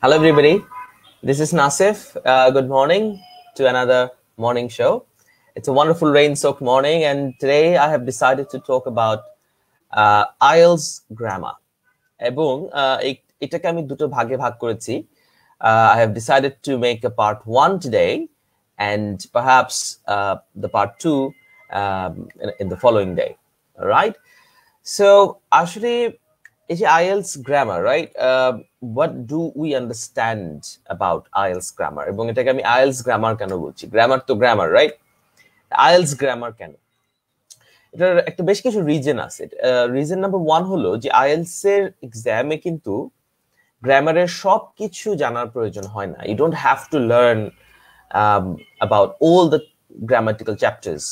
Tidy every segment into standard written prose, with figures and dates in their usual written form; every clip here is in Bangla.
Hello, everybody. This is Nasif. Good morning to another morning show. It's a wonderful rain-soaked morning, and today I have decided to talk about IELTS grammar. এবং এটাকে আমি দুটো ভাগে ভাগ করেছি. I have decided to make a part 1 today, and perhaps the part 2 in the following day. All right. So actually, it's IELTS grammar, right? What do we understand about IELTS grammar? এবং এটাকে আমি IELTS grammar কেন বলছি? Grammar তো grammar, right? IELTS grammar কেন? এটার একটা বেশ কিছু রিজন আছে। রিজন নাম্বার 1 হলো যে IELTS এর এক্সামে কিন্তু গ্রামারের সবকিছু জানার প্রয়োজন হয় না। You don't have to learn about all the grammatical chapters,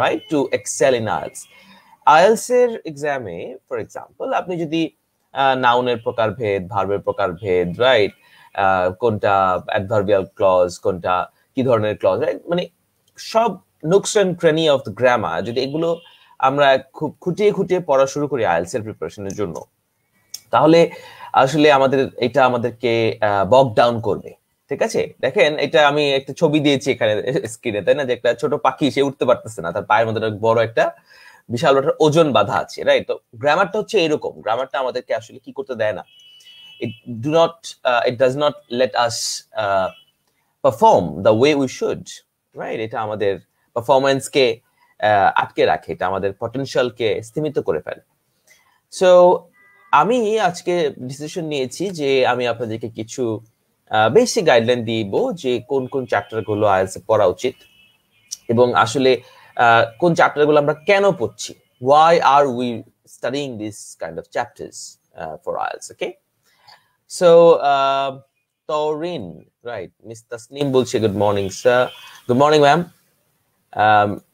right? To excel in IELTS. IELTS এর এক্সামে ফর এক্সাম্পল আপনি যদি নাউনের প্রকারভেদ, ভার্বের প্রকারভেদ, রাইট, কোনটা অ্যাডভার্বিয়াল ক্লজ, কোনটা কি ধরনের ক্লজ, রাইট, মানে সব nooks and crannies of the grammar, যদি এগুলো আমরা খুব খুঁটিয়ে খুঁটিয়ে পড়া শুরু করি IELTS এর প্রিপারেশনের জন্য, তাহলে আসলে এটা আমাদেরকে বক ডাউন করবে। ঠিক আছে, দেখেন এটা আমি একটা ছবি দিয়েছি এখানে স্ক্রিনে, তাই না, যে একটা ছোট পাখি, সে উঠতে পারতেছে না, তার পায়ের মধ্যে বড় একটা বিশাল একটা ওজন বাঁধা আছে, রাইট? তো গ্রামারটা হচ্ছে এরকম, গ্রামারটা আমাদেরকে আসলে কি করতে দেয় না, it does not let us perform the way we should, right? এটা আমাদের পারফরম্যান্সকে আটকে রাখে, এটা আমাদের পটেনশিয়ালকে স্থিমিত করে ফেলে। সো আমি আজকে ডিসিশন নিয়েছি যে আমি আপনাদেরকে কিছু বেসিক গাইডলাইন দিব যে কোন কোন চ্যাপ্টার গুলো IELTS পড়া উচিত এবং আসলে কোন চ্যাপ্টার গুলো আমরা কেন পড়ছি, why are we studying this kind of chapters for IELTS, okay? So Taurin, right, Miss Tasneem বলছে good morning sir, good morning ma'am.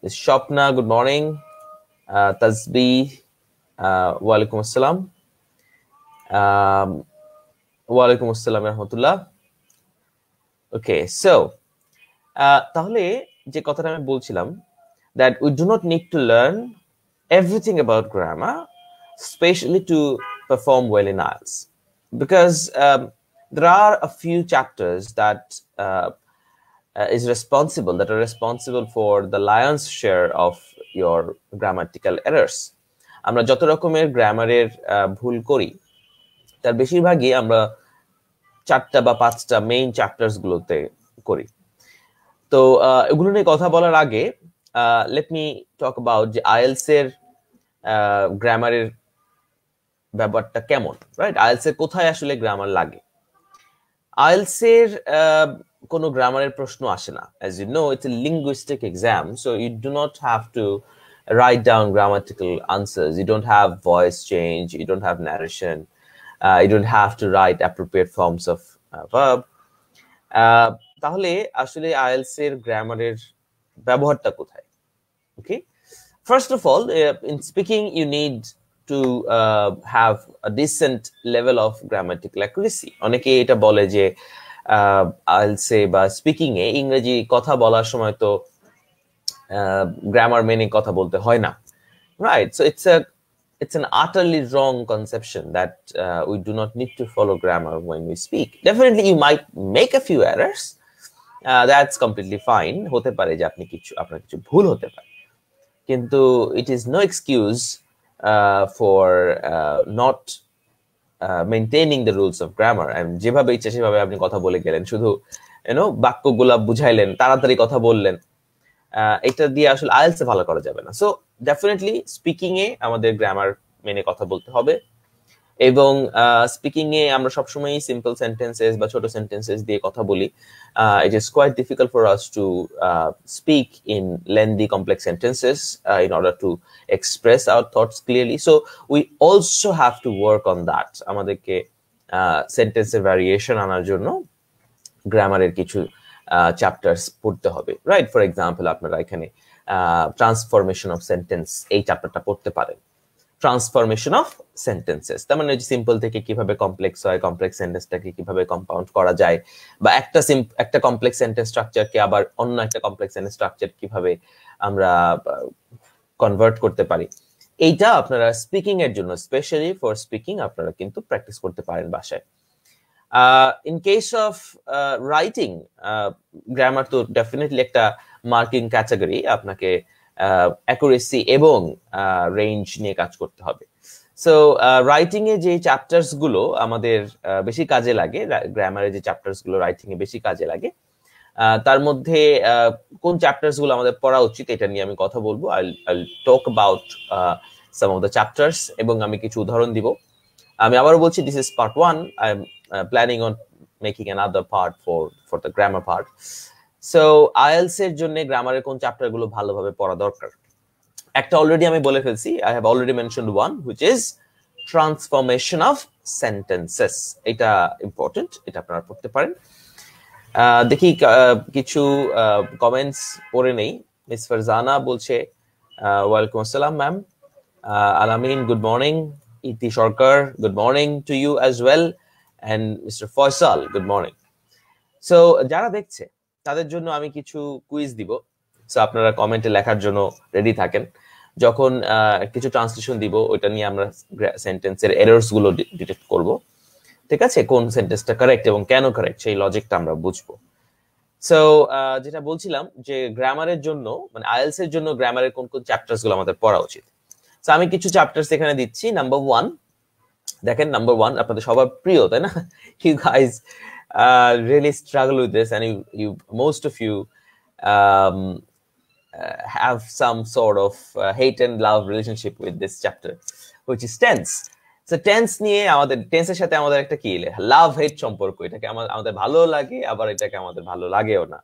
Miss Shopna, good morning. Tasbih, wa alaikum assalam. Wa alaikum assalam rahmatullah. Okay, so তাহলে যে কথাটা আমি বলছিলাম, that we do not need to learn everything about grammar, especially to perform well in IELTS, because there are a few chapters that are responsible for the lion's share of your grammatical errors. আমরা যত রকমের গ্রামারের ভুল করি তার বেশিরভাগই আমরা 4টা বা 5টা মেইন চ্যাপ্টার্স গুলোতে করি। তো এগুলো নিয়ে কথা বলার আগে লেট মি টক অ্যাবাউট যে IELTS এর গ্রামারের ব্যাপারটা কেমন, রাইট? IELTS এর কোথায় আসলে গ্রামার লাগে? IELTS এর কোনো গ্রামারের প্রশ্ন আসে না। As you know, it's a linguistic exam, so you do not have to write down grammatical answers. You don't have voice change, you don't have narration, you don't have to write appropriate forms of verb. তাহলে আসলে IELTS এর গ্রামারের ব্যবহারটা কোথায়? Okay, first of all, in speaking you need to have a decent level of grammatical accuracy. অনেকে এটা বলে যে IELTS এ বা স্পিকিং এ ইংরেজি কথা বলার সময় তো গ্রামার মেনে কথা বলতে হয় না, right? So it's an utterly wrong conception that we do not need to follow grammar when we speak. Definitely you might make a few errors, that's completely fine. হতে পারে যে আপনার কিছু ভুল হতে পারে, কিন্তু it is no excuse for not maintaining the rules of grammar. And যেভাবে ইচ্ছা সেভাবে আপনি কথা বলে গেলেন, শুধু বাক্যগুলা বুঝাইলেন, তাড়াতাড়ি কথা বললেন, এটা দিয়ে আসলে IELTS এ ভালো করা যাবে না। সো ডেফিনেটলি স্পিকিং এ আমাদের গ্রামার মেনে কথা বলতে হবে, এবং স্পিকিং এ আমরা সবসময় সিম্পল সেন্টেন্সেস বা ছোট সেন্টেন্সেস দিয়ে কথা বলি। It is quite difficult for us to speak in lengthy complex sentences in order to express our thoughts clearly. So we also have to work on that. আমাদেরকে সেন্টেন্সের ভ্যারিয়েশন আনার জন্য গ্রামারের কিছু চ্যাপ্টার্স পড়তে হবে, রাইট? ফর এক্সাম্পল আপনারা এখানে ট্রান্সফরমেশন অফ সেন্টেন্স এই চ্যাপ্টারটা পড়তে পারেন। ট্রান্সফরমেশন অফ সেন্টেন্সেস তার মানে সিম্পল থেকে কিভাবে কমপ্লেক্স হয়, কমপ্লেক্স সেন্টেন্সটাকে কিভাবে কম্পাউন্ড করা যায়, বা একটা কমপ্লেক্স সেন্টেন্স স্ট্রাকচারকে আবার অন্য একটা কমপ্লেক্স সেন্টেন্স স্ট্রাকচার কিভাবে আমরা কনভার্ট করতে পারি, এইটা আপনারা স্পিকিং এর জন্য, স্পেশালি ফর স্পিকিং, আপনারা কিন্তু প্র্যাকটিস করতে পারেন বাসায়। In case of writing, grammar তো ডেফিনেটলি একটা মার্কিং ক্যাটাগরি, আপনাকে অ্যাকুরেসি এবং রেঞ্জ নিয়ে কাজ করতে হবে। সো রাইটিং এ যে চ্যাপ্টার্স গুলো আমাদের বেশি কাজে লাগে, গ্রামারের যে চ্যাপ্টার্স গুলো রাইটিং এ বেশি কাজে লাগে, তার মধ্যে কোন চ্যাপ্টার্স গুলো আমাদের পড়া উচিত এটা নিয়ে আমি কথা বলবো। I'll talk about some of the chapters এবং আমি কিছু উদাহরণ দিব। আমি আবারও বলছি, this is part 1. I'm planning on making another part for the grammar part. So IELTS এর জন্য গ্রামারের কোন চ্যাপ্টার গুলো ভালোভাবে পড়া দরকার, একটা অলরেডি আমি বলে ফেলছি। I have already mentioned one, which is transformation of sentences. এটা ইম্পর্টেন্ট, এটা আপনারা পড়তে পারেন। দেখি কিছু কমেন্টস পড়ে নেই। মিস ফারজানা বলছে ওয়ালাইকুম আসসালাম ম্যাম। আলামিন, good morning. Iti Sarkar, good morning to you as well, and Mister Faisal, good morning. So যারা দেখছে তাদের জন্য আমি কিছু কুইজ দিব, সো আপনারা কমেন্টে লেখার জন্য রেডি থাকেন। যখন কিছু ট্রান্সলেশন দিব ওইটা নিয়ে আমরা সেন্টেন্সের এরর্স গুলো ডিটেক্ট করব, ঠিক আছে? কোন সেন্টেন্সটা কারেক্ট এবং কেন কারেক্ট সেই লজিকটা আমরা বুঝবো। সো যেটা বলছিলাম যে গ্রামারের জন্য, মানে আইএলস এর জন্য গ্রামারের কোন কোন চ্যাপ্টার্স গুলো আমাদের পড়া উচিত। সো আমি কিছু চ্যাপ্টার্স এখানে দিচ্ছি। নাম্বার 1, দেখেন নাম্বার 1 আপনাদের সবার প্রিয়, তাই না? You guys really struggle with this, and you most of you have some sort of hate and love relationship with this chapter, which is tense. So tense নিয়ে আমাদের, টেন্সের সাথে আমাদের একটা কি লাভ হেট সম্পর্ক, এটাকে আমাদের ভালো লাগে আবার এটাকে আমাদের ভালো লাগেও না।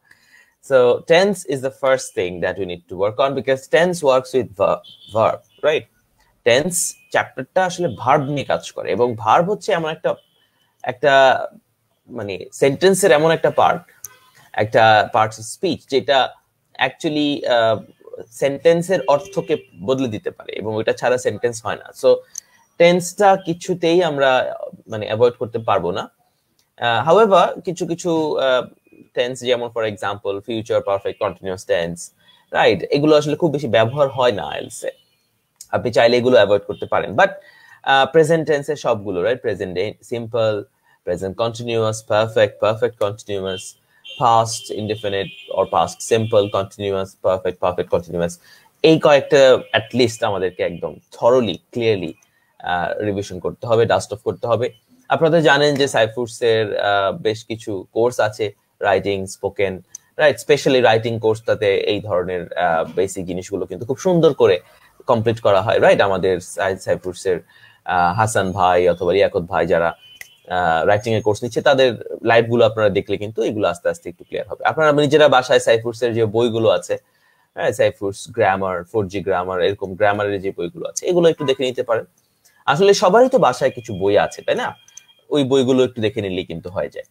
So tense is the first thing that we need to work on, because tense works with verb, right? Tense চ্যাপ্টারটা আসলে ভার্ব নিয়ে কাজ করে, এবং ভার্ব হচ্ছে এমন একটা মানে সেন্টেন্সের এমন একটা পার্ট অফ স্পিচ যেটা অ্যাকচুয়ালি সেন্টেন্সের অর্থকে বদলে দিতে পারে, এবং ওইটা ছাড়া সেন্টেন্স হয় না। সো টেন্সটা কিছুতেই আমরা মানে অ্যাভয়েড করতে পারবো না। হাউএভার কিছু টেন্স, যেমন for example future perfect continuous tense, right, এগুলো আসলে খুব বেশি ব্যবহার হয় না আইএলটিএস এ, আপনি চাইলে এগুলো অ্যাভয়েড করতে পারেন। বাট প্রেজেন্ট টেন্সের সবগুলো, right, present simple, present continuous, perfect continuous, past indefinite or past simple continuous, perfect continuous, এই কয়েকটা at least আমাদেরকে একদম thoroughly clearly রিভিশন করতে হবে, ডাস্ট অফ করতে হবে। আপনারা জানেন যে সাইফুরস এর বেশ কিছু কোর্স আছে, writing, spoken, right, specially writing কোর্সটাতে এই ধরনের বেসিক জিনিসগুলো কিন্তু খুব সুন্দর করে কমপ্লিট করা হয়, রাইট। আমাদের সাইফুরস এর হাসান ভাই অথবা রিয়াকত ভাই যারা রাইটিং এর কোর্স নিচ্ছে, তাদের লাইভ গুলো আপনারা দেখলে কিন্তু এগুলো আস্তে আস্তে একটু ক্লিয়ার হবে। আপনারা নিজেরা বাসায় সাইফুরস এর যে বইগুলো আছে, সাইফুরস গ্রামার, 4G গ্রামার, এরকম গ্রামারের যে বইগুলো আছে এগুলো একটু দেখে নিতে পারেন। আসলে সবারই তো বাসায় কিছু বই আছে, তাই না? ওই বইগুলো একটু দেখে নিলে কিন্তু হয়ে যায়।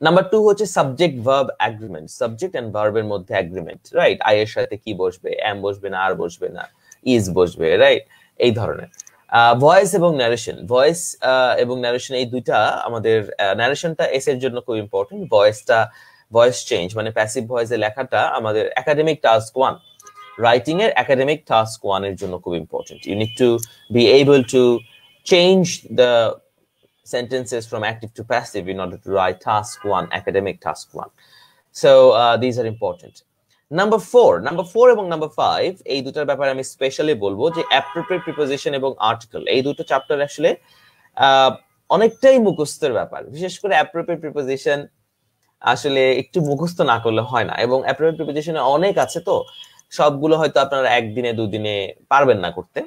নাম্বার 2 হচ্ছে subject verb agreement, subject and ভার্বের মধ্যে এগ্রিমেন্ট, রাইট। আই এর সাথে কি বসবে, এম বসবে না, আর বসবে না, ইজ বসবে, রাইট, এই ধরনের। ভয়েস এবং ন্যারেশন, ভয়েস এবং ন্যারেশন এই দুইটা আমাদের, ন্যারেশনটা এস এর জন্য খুব ইম্পর্টেন্ট, ভয়েস চেঞ্জ মানে প্যাসিভ ভয়েসে লেখাটা আমাদের একাডেমিক টাস্ক 1, রাইটিং এর একাডেমিক টাস্ক 1 এর জন্য খুব important. You need to be able to change the sentences from active to passive in order to write task 1, academic task 1. So these are important. Number 4 এবং number 5 এই দুটার ব্যাপারে আমি স্পেশালি বলবো যে appropriate preposition এবং article, এই দুটো চ্যাপ্টার আসলে অনেকটাই মুখস্থের ব্যাপার। বিশেষ করে appropriate preposition আসলে একটু মুখস্থ না করলে হয় না, এবং appropriate preposition অনেক আছে, তো সবগুলো হয়তো আপনারা একদিনে দুদিনে পারবেন না করতে।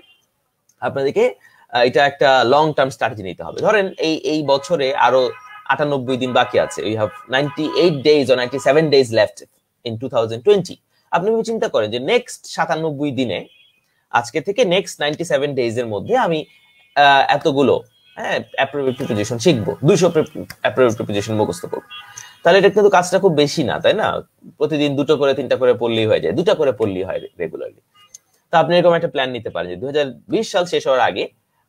আপনাদেরকে এটা একটা লং টার্ম স্ট্র্যাটেজি নিতে হবে। ধরেন এই বছরে আরো 98 দিন বাকি আছে, we have 98 days or 97 days left in 2020। আপনি চিন্তা করেন যে নেক্সট 97 দিনে, আজকে থেকে নেক্সট 97 ডেজ এর মধ্যে আমি এতগুলো অ্যাপ্রোপ্রিয়েট প্রিপোজিশন শিখবো, 200 অ্যাপ্রোপ্রিয়েট প্রিপোজিশন মুখস্থ করবো। তাহলে এটা কিন্তু কাজটা খুব বেশি না, তাই না? প্রতিদিন 2টো করে 3টা করে পড়লেই হয়ে যায়, 2টা করে পড়লেই হয় রেগুলারলি। তো আপনি এরকম একটা প্ল্যান নিতে পারেন যে 2020 সাল শেষ হওয়ার আগে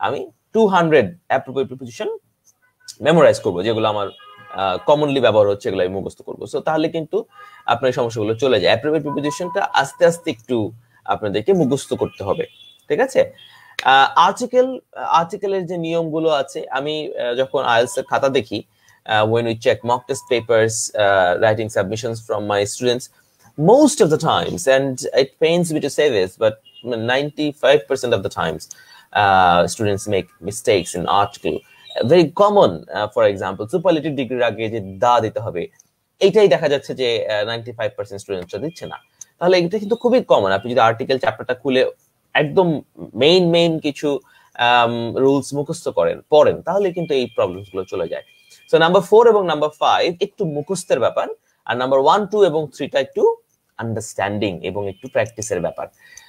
আমি 200 অ্যাপ্রোপ্রিয়েট প্রিপোজিশন মেমোরাইজ করবো, যেগুলো আমার কমনলি ব্যবহার হচ্ছে, এগুলো আমি মুখস্থ করবো। সো তাহলে কিন্তু আপনার সমস্যাগুলো চলে যায়। অ্যাপ্রোপ্রিয়েট প্রিপোজিশনটা আস্তে আস্তে একটু আপনাদেরকে মুখস্থ করতে হবে, ঠিক আছে? আর্টিকেলের যে নিয়মগুলো আছে, আমি যখন আইএলটিএস এর খাতা দেখি when we check mock test papers, writing submissions from my students, most of the times, and it pains me to say this, but 95% of the times, students make mistakes in article. Very common, for example, superlative degree আগে যে দা দিতে হবে, এটাই দেখা যাচ্ছে যে 95% স্টুডেন্টরা দিচ্ছে না। তাহলে এটা কিন্তু খুবই কমন। আপনি যদি আর্টিকেল চ্যাপ্টারটা খুলে একদম মেইন কিছু রুলস মুখস্থ পড়েন, তাহলে কিন্তু এই প্রবলেমস গুলো চলে যায়। সো নাম্বার 4 এবং নাম্বার 5 একটু মুখস্থের ব্যাপার, আর নাম্বার 1, 2 এবং 3টা একটু আন্ডারস্ট্যান্ডিং এবং একটু প্র্যাকটিসের ব্যাপার।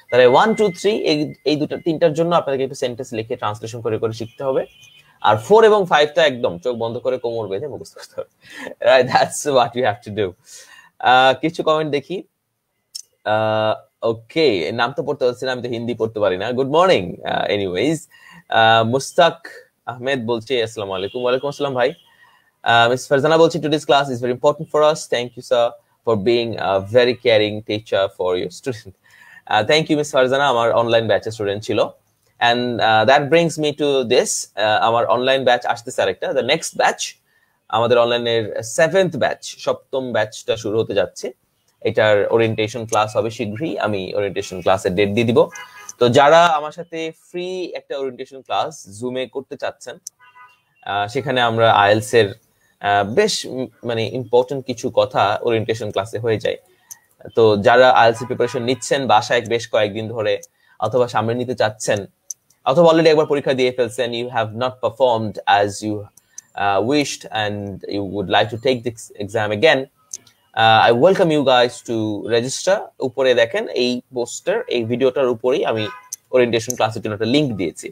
তাহলে 1, 2, 3 এই তিনটার জন্য আপনাকে একটু সেন্টেন্স লিখে ট্রান্সলেশন করে শিখতে হবে। আর 4 এবং 5টা একদম চোখ বন্ধ করে কোমর বেঁধে মুখস্থ করতে হবে। That's what you have to do. কিছু কমেন্ট দেখি। ওকে, নাম তো পড়তে পারছি না, আমি তো হিন্দি পড়তে পারি না। Good morning. Anyways, Mustaq Ahmed বলছে আসসালামু আলাইকুম। ওয়ালাইকুম আসসালাম ভাই। মিস ফারজানা বলছে today's class is very important for us. Thank you sir for being a very caring teacher for your student. Thank you miss Farzana, আমার অনলাইন ব্যাচের স্টুডেন্ট ছিল। And that brings me to this, our online batch আসতেছে আরেকটা, the next batch, আমাদের অনলাইনের 7th ব্যাচ, সপ্তম ব্যাচটা শুরু হতে যাচ্ছে। এটার ওরিয়েন্টেশন ক্লাস হবে শীঘ্রই, আমি ওরিয়েন্টেশন ক্লাসের ডেট দিয়ে দিব। তো যারা আমার সাথে ফ্রি একটা ওরিয়েন্টেশন ক্লাস জুমে করতে চাচ্ছেন, সেখানে আমরা আইএলস এর বেশ মানে ইম্পর্টেন্ট কিছু কথা ওরিয়েন্টেশন ক্লাসে হয়ে যায়। তো যারা আইএলস প্রিপারেশন নিচ্ছেন বাসায় বেশ কয়েকদিন ধরে, অথবা সামনে নিতে চাচ্ছেন, অথবা অলরেডি একবার পরীক্ষা দিয়ে ফেলছেন, you have not performed as you wished and you would like to take this exam again, I welcome you guys to register. উপরে দেখেন এই পোস্টার, এই ভিডিওটার উপরেই আমি ওরিয়েন্টেশন ক্লাসের জন্য একটা লিংক দিয়েছি।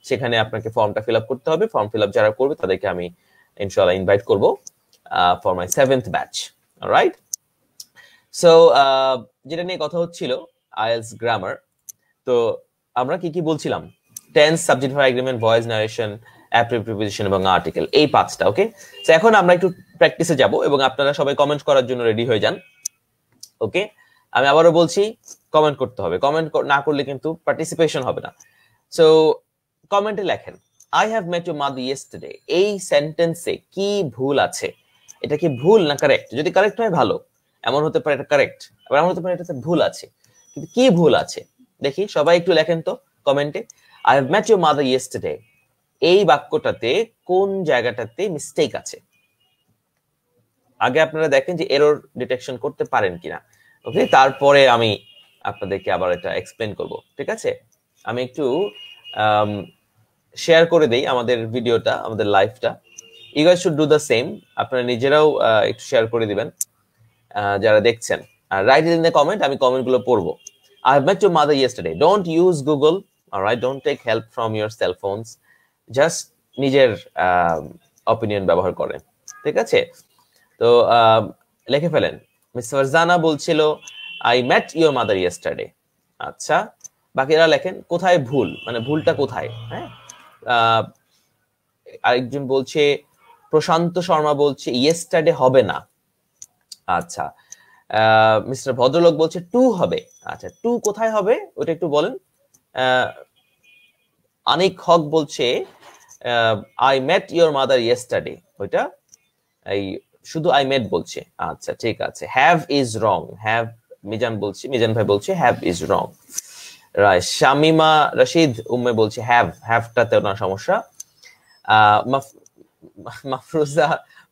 সেখানে আপনাকে ফর্মটা ফিল আপ করতে হবে। ফর্ম ফিল আপ যারা করবে তাদেরকে আমি ইনশাআল্লাহ ইনভাইট করব for my 7th batch. Alright, so যেটা নিয়ে কথা হচ্ছিল আইএলস গ্রামার। তো আমরা কি বলছিলাম? Tense, subject verb agreement, voice narration, appropriate preposition এবং আর্টিকেল, এই 5টা। ওকে, সো এখন আমরা একটু প্র্যাকটিসে যাব এবং আপনারা সবাই কমেন্ট করার জন্য রেডি হয়ে যান। ওকে, আমি আবারও বলছি, কমেন্ট করতে হবে। কমেন্ট না করলে কিন্তু পার্টিসিপেশন হবে না। সো কমেন্টে লেখেন, I have mate your mother yesterday. এই সেন্টেন্সে কি ভুল আছে? এটা কি ভুল না কারেক্ট? যদি কারেক্ট হয় ভালো, এমন হতে পারে এটা কারেক্ট, আবার এমন হতে পারে এটাতে ভুল আছে। কিন্তু কি ভুল আছে দেখি, সবাই একটু লেখেন তো কমেন্টে। I have met your mother yesterday, এই বাক্যটাতে কোন জায়গাটাতে মিস্টেক আছে? আগে আপনারা দেখেন যে এরর ডিটেকশন করতে পারেন কিনা। ওকে, তারপরে আমি আপনাদেরকে আবার এটা এক্সপ্লেন করব। ঠিক আছে, আমি একটু শেয়ার করে দেই আমাদের ভিডিওটা, আমাদের লাইভটা। You guys should do the same. আপনারা নিজেরাও একটু শেয়ার করে দিবেন যারা দেখছেন, আর রাইট ইন দ্য কমেন্ট, আমি কমেন্টগুলো পড়বো। I have met your mother yesterday. Don't use Google. Alright, don't take help from your cell phones. Just নিজের অপিনিয়ন ব্যবহার করেন। ঠিক আছে, তো লিখে ফেলেন। মিস ফারজানা বলছিল I met your mother yesterday. আচ্ছা, বাকিরা লেখেন কোথায় ভুল, মানে ভুলটা কোথায়। হ্যাঁ, আরেকজন বলছে, প্রশান্ত শর্মা বলছে ইয়েস্টারডে হবে না। আচ্ছা, মিস্টার ভদ্রলোক বলছে টু হবে। আচ্ছা, টু কোথায় হবে ওটা একটু বলেন। আনিক হক বলছে I met your mother yesterday, ওইটা এই শুধু আই মেট বলছে। আচ্ছা, ঠিক আছে। Have is wrong. Have, Mizan ভাই বলছে have is wrong. Right, Shamima Rashid Umme বলছে হ্যাভটাতে ওনার সমস্যা। মাফরুজা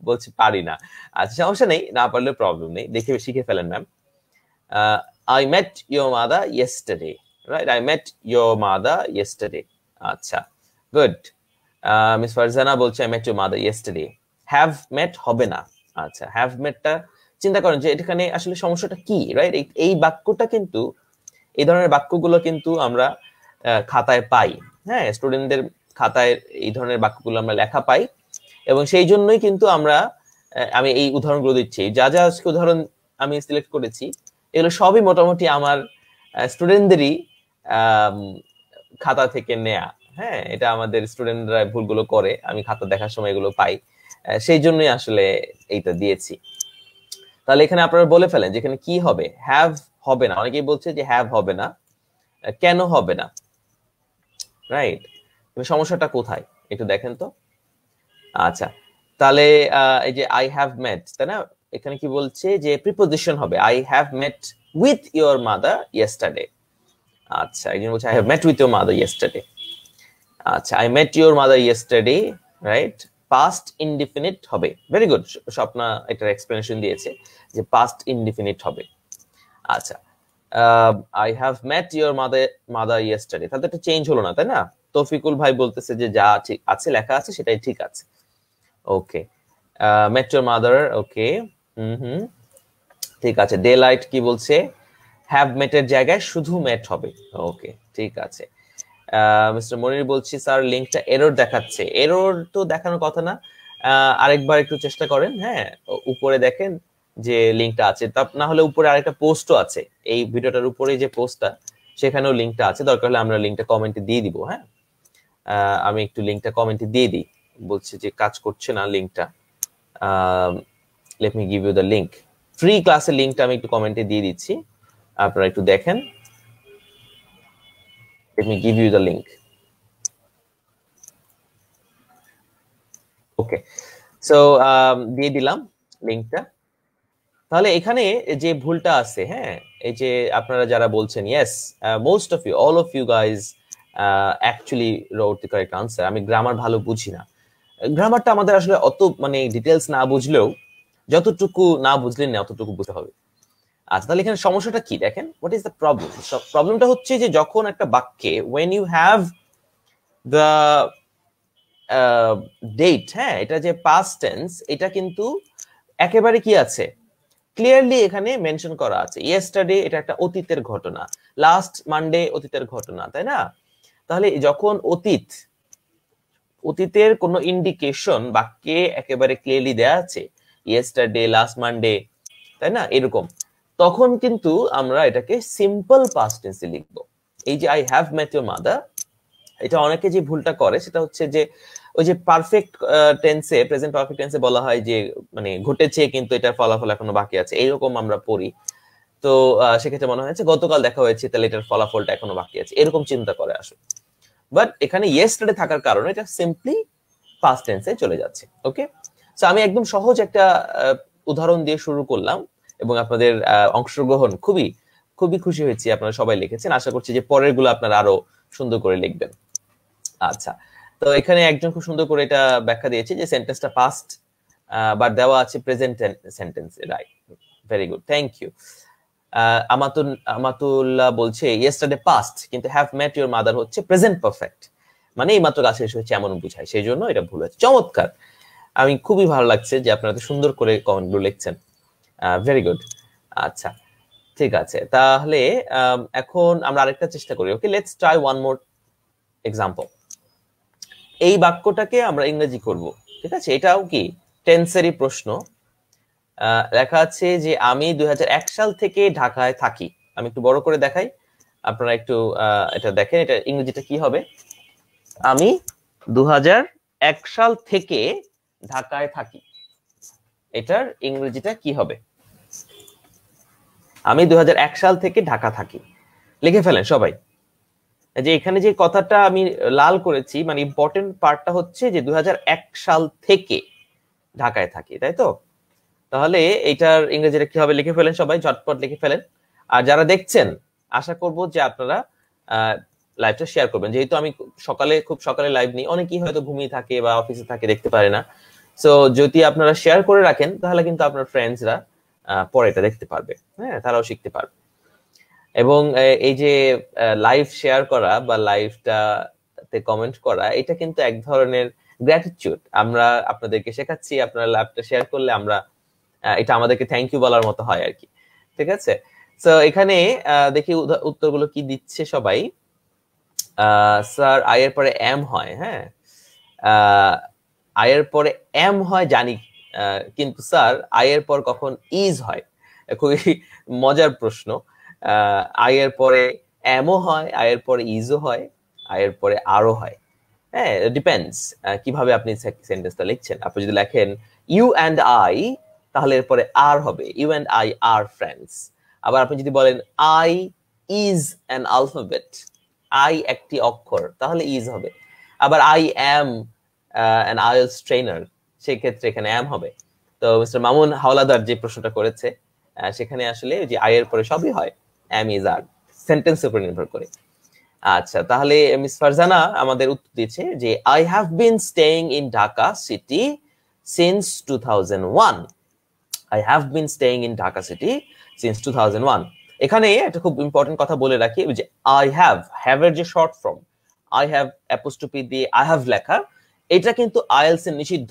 বলছে পারি না। আচ্ছা, সমস্যা নেই, না পারলে প্রবলেম নেই, দেখে শিখে ফেলেন ma'am. I met your mother yesterday. Right, I met your mother yesterday. আচ্ছা, গুড। মিস ফারজানা বলছে I met your mother yesterday. Have met হবে না। আচ্ছা, have metটা চিন্তা করেন যে এখানে আসলে সমস্যাটা কি, রাইট? এই বাক্যটা কিন্তু, এই ধরনের বাক্যগুলো কিন্তু আমরা খাতায় পাই। হ্যাঁ, স্টুডেন্টদের খাতায় এই ধরনের বাক্যগুলো আমরা লেখা পাই, এবং সেই জন্যই কিন্তু আমি এই উদাহরণগুলো দিচ্ছি। যা আজকে উদাহরণ আমি সিলেক্ট করেছি, এগুলো সবই মোটামুটি আমার স্টুডেন্টদেরই খাতা থেকে নেয়া। হ্যাঁ, এটা আমাদের স্টুডেন্টরা ভুলগুলো করে, আমি খাতা দেখার সময় এগুলো পাই, সেই জন্যই আসলে এইটা দিয়েছি। তাহলে এখানে আপনারা বলে ফেলেন যেখানে কি হবে। হ্যাভ হবে না, অনেকেই বলছে যে হ্যাভ হবে না, কেন হবে না? রাইট, সমস্যাটা কোথায় একটু দেখেন তো। আচ্ছা, তাহলে এই যে আই হ্যাভ মেট, তাই না, এখানে কি বলছে যে প্রিপোজিশন হবে I have met with your mother yesterday. আচ্ছা, একজন বলছে I have met with your mother yesterday. আচ্ছা, I met your mother yesterday, right, past indefinite হবে। ভেরি গুড, স্বপ্না এটার এক্সপ্লেনেশন দিয়েছে যে পাস্ট ইনডিফিনিট হবে। আচ্ছা, I have met your mother yesterday, তাহলে তো একটা চেঞ্জ হলো না, তাই না? তৌফিকুল ভাই বলতেছে যে যা ঠিক আছে লেখা আছে সেটাই ঠিক আছে। ওকে, মেট ইওর মাদার, ওকে, ঠিক আছে। ডে লাইট কি বলছে, হ্যাভ মেটের জায়গায় শুধু মেট হবে। ওকে, ঠিক আছে। মিস্টার মনির বলছি স্যার লিংকটা এরর দেখাচ্ছে। এরর তো দেখানোর কথা না, আরেকবার একটু চেষ্টা করেন। হ্যাঁ, উপরে দেখেন যে লিংকটা আছে, তা না হলে উপরে আরেকটা পোস্টও আছে, এই ভিডিওটার উপরে যে পোস্টটা সেখানেও লিংকটা আছে, দরকার হলে আমরা লিংকটা কমেন্টে দিয়ে দিব। হ্যাঁ, আমি একটু লিংকটা কমেন্টে দিয়ে দিই, বলছি যে কাজ করছে না লিংকটা। Let me give you the link, free ক্লাসের লিংকটা আমি একটু কমেন্টে দিয়ে দিচ্ছি, আপনারা একটু দেখেন। Let me give you the link. Okay, so দিয়ে দিলাম লিংকটা। তাহলে এখানে যে ভুলটা আছে, হ্যাঁ, এই যে আপনারা যারা বলছেন yes, most of you, all of you guys actually wrote the correct answer. আমি গ্রামার ভালো বুঝি না, গ্রামারটা আমাদের আসলে অত মানে ডিটেলস না বুঝলেও যতটুকু না বুঝলেন না অতটুকু বুঝতে হবে। আচ্ছা, তাহলে এখানে সমস্যাটা কি দেখেন, হোয়াট ইজ দ্য প্রবলেম? প্রবলেমটা হচ্ছে যে যখন একটা বাক্যে when you have the date, হ্যাঁ, এটা যে পাস্ট টেন্স, এটা কিন্তু একেবারে কি আছে, ক্লিয়ারলি এখানে মেনশন করা আছে। ইয়েস্টারডে এটা একটা অতীতের ঘটনা, লাস্ট মানডে অতীতের ঘটনা, তাই না? তাহলে যখন অতীতের কোনো ইন্ডিকেশন বাক্যে একেবারে ক্লিয়ারলি দেয়া আছে, ইয়েস্টারডে, লাস্ট মানডে, তাই না, এরকম, তখন কিন্তু আমরা এটাকে সিম্পল পাস্ট টেন্সে লিখবো। এই যে I have met your mother, এটা অনেকে যে ভুলটা করে সেটা হচ্ছে যে ওই যে পারফেক্ট টেন্সে, প্রেজেন্ট পারফেক্ট টেন্সে বলা হয় যে মানে ঘটেছে কিন্তু এটার ফলাফল এখনো বাকি আছে, এইরকম আমরা পড়ি। তো সেক্ষেত্রে মনে হয়েছে গতকাল দেখা হয়েছে, তাহলে এটার ফলাফলটা এখনো বাকি আছে, এরকম চিন্তা করে আসে। বাট এখানে ইয়েস্টারডে থাকার কারণে এটা সিম্পলি পাস্ট টেন্সে চলে যাচ্ছে। ওকে, সো আমি একদম সহজ একটা উদাহরণ দিয়ে শুরু করলাম এবং আপনাদের অংশগ্রহণ খুবই খুবই খুশি হয়েছি, আপনারা সবাই লিখেছেন। আশা করছি যে পরের গুলো আপনারা আরো সুন্দর করে লিখবেন। আচ্ছা, তো এখানে একজন খুব সুন্দর করে এটা ব্যাখ্যা দিয়েছে যে সেন্টেন্সটা পাস্ট বাট দেওয়া আছে present sentence, right, very good, thank you. Amatullah বলছে ইয়েস্টারডে পাস্ট, কিন্তু হ্যাভ মেট ইওর মাদার হচ্ছে প্রেজেন্ট পারফেক্ট, মানে এই মাত্র কাজ শেষ হয়েছে এমন বুঝায়, সেই জন্য এটা ভুল হয়েছে। চমৎকার, আমি খুবই ভালো লাগছে যে আপনারা সুন্দর করে কমেন্টগুলো লিখছেন, ভেরি গুড। আচ্ছা, ঠিক আছে, তাহলে এখন আমরা আরেকটা চেষ্টা করি। Okay, let's try one more example. এই বাক্যটাকে আমরা ইংরেজি করব, ঠিক আছে? এটাও কি টেন্সেরই প্রশ্ন। লেখা আছে যে আমি 2001 সাল থেকে ঢাকায় থাকি। আমি একটু বড় করে দেখাই, আপনারা একটু এটা দেখেন, এটা ইংরেজিটা কি হবে। আমি 2001 সাল থেকে ঢাকায় থাকি, এটার ইংরেজিটা কি হবে? আমি 2001 সাল থেকে ঢাকা থাকি, লিখে ফেলেন সবাই। যে এখানে যে কথাটা আমি লাল করেছি, মানে ইম্পর্টেন্ট পার্টটা হচ্ছে যে 2001 সাল থেকে ঢাকায় থাকি, তাই তো? তাহলে এটার ইংরেজিটা কি হবে লিখে ফেলেন সবাই, ঝটপট লিখে ফেলেন। আর যারা দেখছেন আশা করব যে আপনারা লাইভটা শেয়ার করবেন, যেহেতু আমি খুব সকালে লাইভ নিই, অনেকেই হয়তো ঘুমিয়ে থাকে বা অফিসে থাকে, দেখতে পারে না। সো যদি আপনারা শেয়ার করে রাখেন তাহলে কিন্তু আপনার ফ্রেন্ডসরা পরে এটা দেখতে পারবে, হ্যাঁ, তারাও শিখতে পারবে। এবং এই যে লাইভ শেয়ার করা বা লাইভটাতে কমেন্ট করা, এটা কিন্তু এক ধরনের গ্র্যাটিটিউড। আমরা আপনাদেরকে শেখাচ্ছি, আপনারা লাইভটা শেয়ার করলে আমরা এটা আমাদেরকে থ্যাংক ইউ বলার মতো হয় আর কি, ঠিক আছে? তো এখানে দেখি উত্তরগুলো কি দিচ্ছে সবাই। স্যার আয়ের পরে এম হয়, হ্যাঁ, আয়ের পরে এম হয় জানি, কিন্তু স্যার আয়ের পর কখন ইজ হয়? খুবই মজার প্রশ্ন। আয়ের পরে এমও হয়, আয়ের পরে ইজও হয়, আয়ের পরে আরও হয়। হ্যাঁ, ডিপেন্ডস কিভাবে আপনি সেন্টেন্সটা লিখছেন। আপনি যদি লেখেন ইউ অ্যান্ড আই, তাহলে এরপরে আর হবে you and I are friends. আবার আপনি যদি বলেন I is an alphabet, I একটি অক্ষর, তাহলে ইজ হবে। আবার I am an IELTS trainer, সেক্ষেত্রে এখানে am হবে। তো মিস্টার মামুন হাওলাদার যে প্রশ্নটা করেছে সেখানে আসলে যে I এর পরে সবই হয়, am is are, সেন্টেন্সের উপর নির্ভর করে। আচ্ছা, তাহলে মিস ফারজানা আমাদের উত্তর দিচ্ছে যে I have been staying in Dhaka city since 2001. I have been staying in Dhaka city since 2001. এখানে একটা খুব ইম্পর্টেন্ট কথা বলে রাখি যে I have এর যে short form I have apostrophe দিয়ে I have লেখা, এটা কিন্তু IELTS এর নিষিদ্ধ।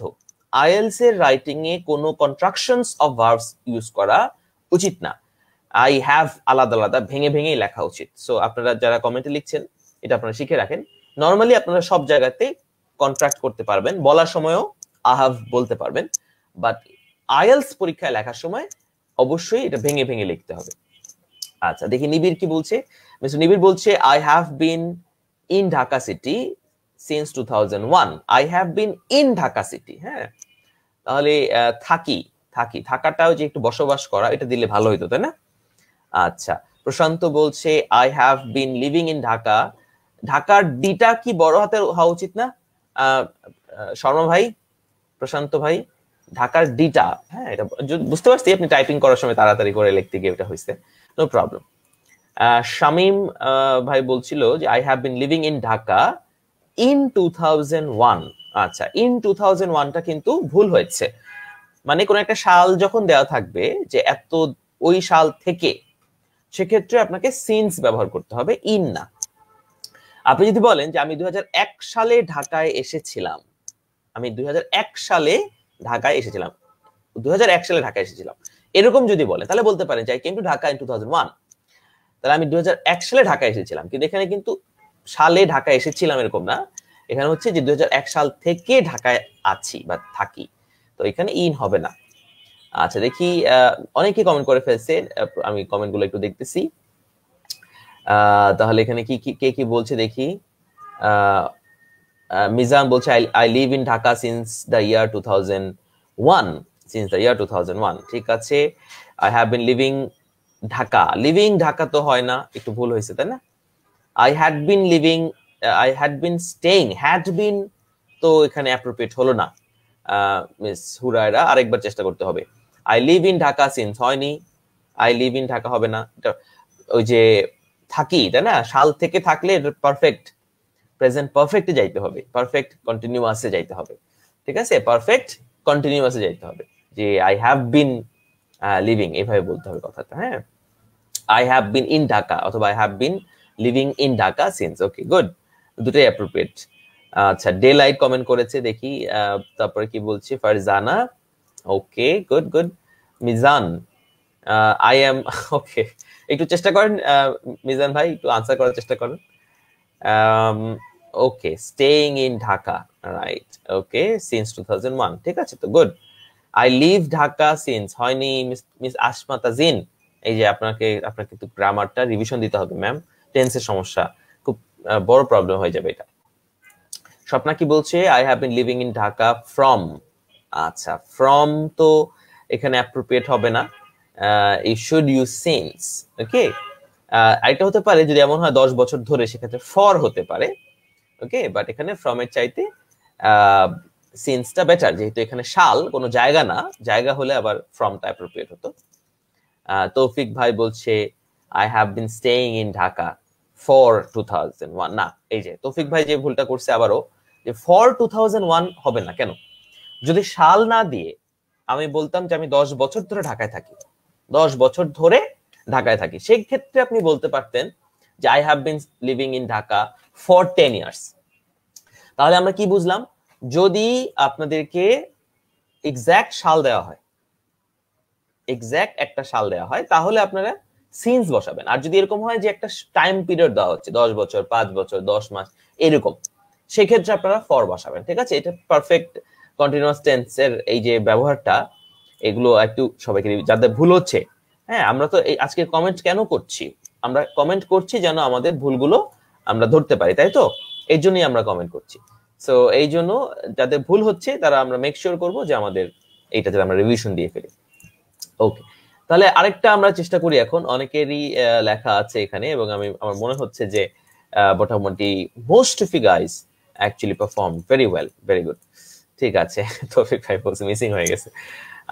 IELTS এর রাইটিং এ কোনো কন্ট্রাকশনস অফ ভার্বস ইউজ করা উচিত না। I have আলাদা আলাদা ভেঙে ভেঙেই লেখা উচিত। সো আপনারা যারা কমেন্টে লিখছেন এটা আপনারা শিখে রাখেন। নরমালি আপনারা সব জায়গাতে কন্ট্রাক্ট করতে পারবেন, বলার সময়ও I have বলতে পারবেন, বাট IELTS পরীক্ষায় লেখার সময় অবশ্যই এটা ভেঙে ভেঙে লিখতে হবে। আচ্ছা, দেখি নিবিড় কি বলছে। মিস্টার নিবিড় বলছে I have been in Dhaka city since 2001. I have been in Dhaka city। হ্যাঁ, তাহলে থাকাটাও যে একটু বসবাস করা, এটা দিলে ভালো হইতো, তাই না? আচ্ছা, প্রশান্ত বলছে I have been living in Dhaka। ঢাকার ডিটা কি বড় হাতের হওয়া উচিত না? শর্মা ভাই, প্রশান্ত ভাই, ঢাকার ডিটা, হ্যাঁ এটা বুঝতে পারছি আপনি টাইপিং করার সময় তাড়াতাড়ি করে লিখতে গিয়ে এটা হয়েছে, নো প্রবলেম। শামীম ভাই বলছিল যে I have been living in Dhaka in 2001। আচ্ছা, in 2001টা কিন্তু ভুল হয়েছে, মানে কোন একটা সাল যখন দেওয়া থাকবে যে এত ওই সাল থেকে, সেক্ষেত্রে আপনাকে সিন্স ব্যবহার করতে হবে, ইন না। আপনি যদি বলেন যে আমি 2001 সালে ঢাকায় এসেছিলাম, আমি 2001 সালে ঢাকায় এসেছিলাম, 2001 সালে ঢাকায় এসেছিলাম, এরকম যদি বলেন তাহলে বলতে পারেন যে I came to Dhaka in 2001। তাহলে আমি 2001 সালে ঢাকায় এসেছিলাম, কিন্তু এখানে কিন্তু সালে ঢাকায় এসেছিলাম এরকম না, এখানে হচ্ছে যে 2001 সাল থেকে ঢাকায় আছি বা থাকি, তো এখানে ইন হবে না। আচ্ছা, দেখি অনেকে কমেন্ট করে ফেলছে, আমি কমেন্টগুলো একটু দেখতেছি। তাহলে এখানে কে কি বলছে দেখি। মিজান বলছে I live in Dhaka since the year 2001। ঠিক আছে, I have been living Dhaka তো হয় না, একটু ভুল হয়েছে, তাই না? I had been staying, had been তো এখানে অ্যাপ্রোপ্রিয়েট হলো না। মিস হুরায়রা আরেকবার চেষ্টা করতে হবে। I live in Dhaka since হয়নি, I live in Dhaka হবে না, ওই যে থাকি, তাই না? সাল থেকে থাকলে পারফেক্ট প্রেজেন্ট পারফেক্টে যাইতে হবে, পারফেক্ট কন্টিনিউয়াসে যাইতে হবে, ঠিক আছে? পারফেক্ট কন্টিনিউয়াসে যাইতে হবে, যে I have been living এভাবে বলতে হবে কথাটা। হ্যাঁ, I have been in Dhaka অথবা I have been living in Dhaka since। Okay, good, দুটোই অ্যাপ্রোপ্রিয়েট। আচ্ছা, ডে লাইট কমেন্ট করেছে, দেখি তারপরে কি বলছে ফারজানা। ওকে, গুড। মিজান I am ওকে, একটু চেষ্টা করেন মিজান ভাই, একটু আনসার করার চেষ্টা করেন। Okay, staying in Dhaka, right, okay, since 2001, ঠিক আছে, তো good. I live Dhaka since হয়নি, মিস আসমা তাজিন। এই যে আপনাকে কিন্তু গ্রামারটা রিভিশন দিতে হবে ম্যাম, টেন্সের সমস্যা খুব বড় প্রবলেম হয়ে যাবে এটা। স্বপ্না কি বলছে I have been living in Dhaka from। আচ্ছা, from তো এখানে অ্যাপ্রোপ্রিয়েট হবে না, you should use since। ওকে, এটা হতে পারে যদি এমন হয় 10 বছর ধরে, সেক্ষেত্রে ফর হতে পারে, ওকে, বাট এখানে ফ্রম এর চাইতে সিন্সটা বেটার, যেহেতু এখানে সাল কোনো জায়গা না, জায়গা হলে আবার ফ্রমটা অ্যাপ্রোপ্রিয়েট হতো। তৌফিক ভাই বলছে I have been staying in Dhaka for 2001। না, এই যে তৌফিক ভাই যে ভুলটা করছে আবারও, যে for 2001 হবে না। কেন? যদি সাল না দিয়ে আমি বলতাম যে আমি 10 বছর ধরে ঢাকায় থাকি, 10 বছর ধরে ঢাকায় থাকি, সেই ক্ষেত্রে আপনি বলতে পারতেন যে I have been living in Dhaka for 10 years। তাহলে আমরা কি বুঝলাম? যদি আপনাদেরকে এক্সাক্ট সাল দেওয়া হয়, এক্সাক্ট একটা সাল দেওয়া হয়, তাহলে আপনারা সিন্স বসাবেন। আর যদি এরকম হয় যে একটা টাইম পিরিয়ড দেওয়া হচ্ছে, 10 বছর, 5 বছর, 10 মাস এরকম, সেক্ষেত্রে আপনারা ফর বসাবেন, ঠিক আছে? এটা পারফেক্ট কন্টিনিউয়াস টেন্সের এই যে ব্যবহারটা, এগুলো একটু সবাইকে, যাদের ভুল হচ্ছে, হ্যাঁ, আমরা তো এই আজকে কমেন্ট কেন করছি? আমরা কমেন্ট করছি যেন আমাদের ভুলগুলো আমরা ধরতে পারি, তাই তো? এই জন্যই আমরা কমেন্ট করছি। সো এই জন্য যাদের ভুল হচ্ছে তারা আমরা মেক শিওর করবো যে আমাদের এইটাতে আমরা রিভিশন দিয়ে ফেলি। ওকে, তাহলে আরেকটা আমরা চেষ্টা করি এখন। অনেকেরই লেখা আছে এখানে, এবং আমার মনে হচ্ছে যে মোটামুটি most of you guys actually perform very well, very good, ঠিক আছে, তৌফিক ভাই বলছে মিসিং হয়ে গেছে।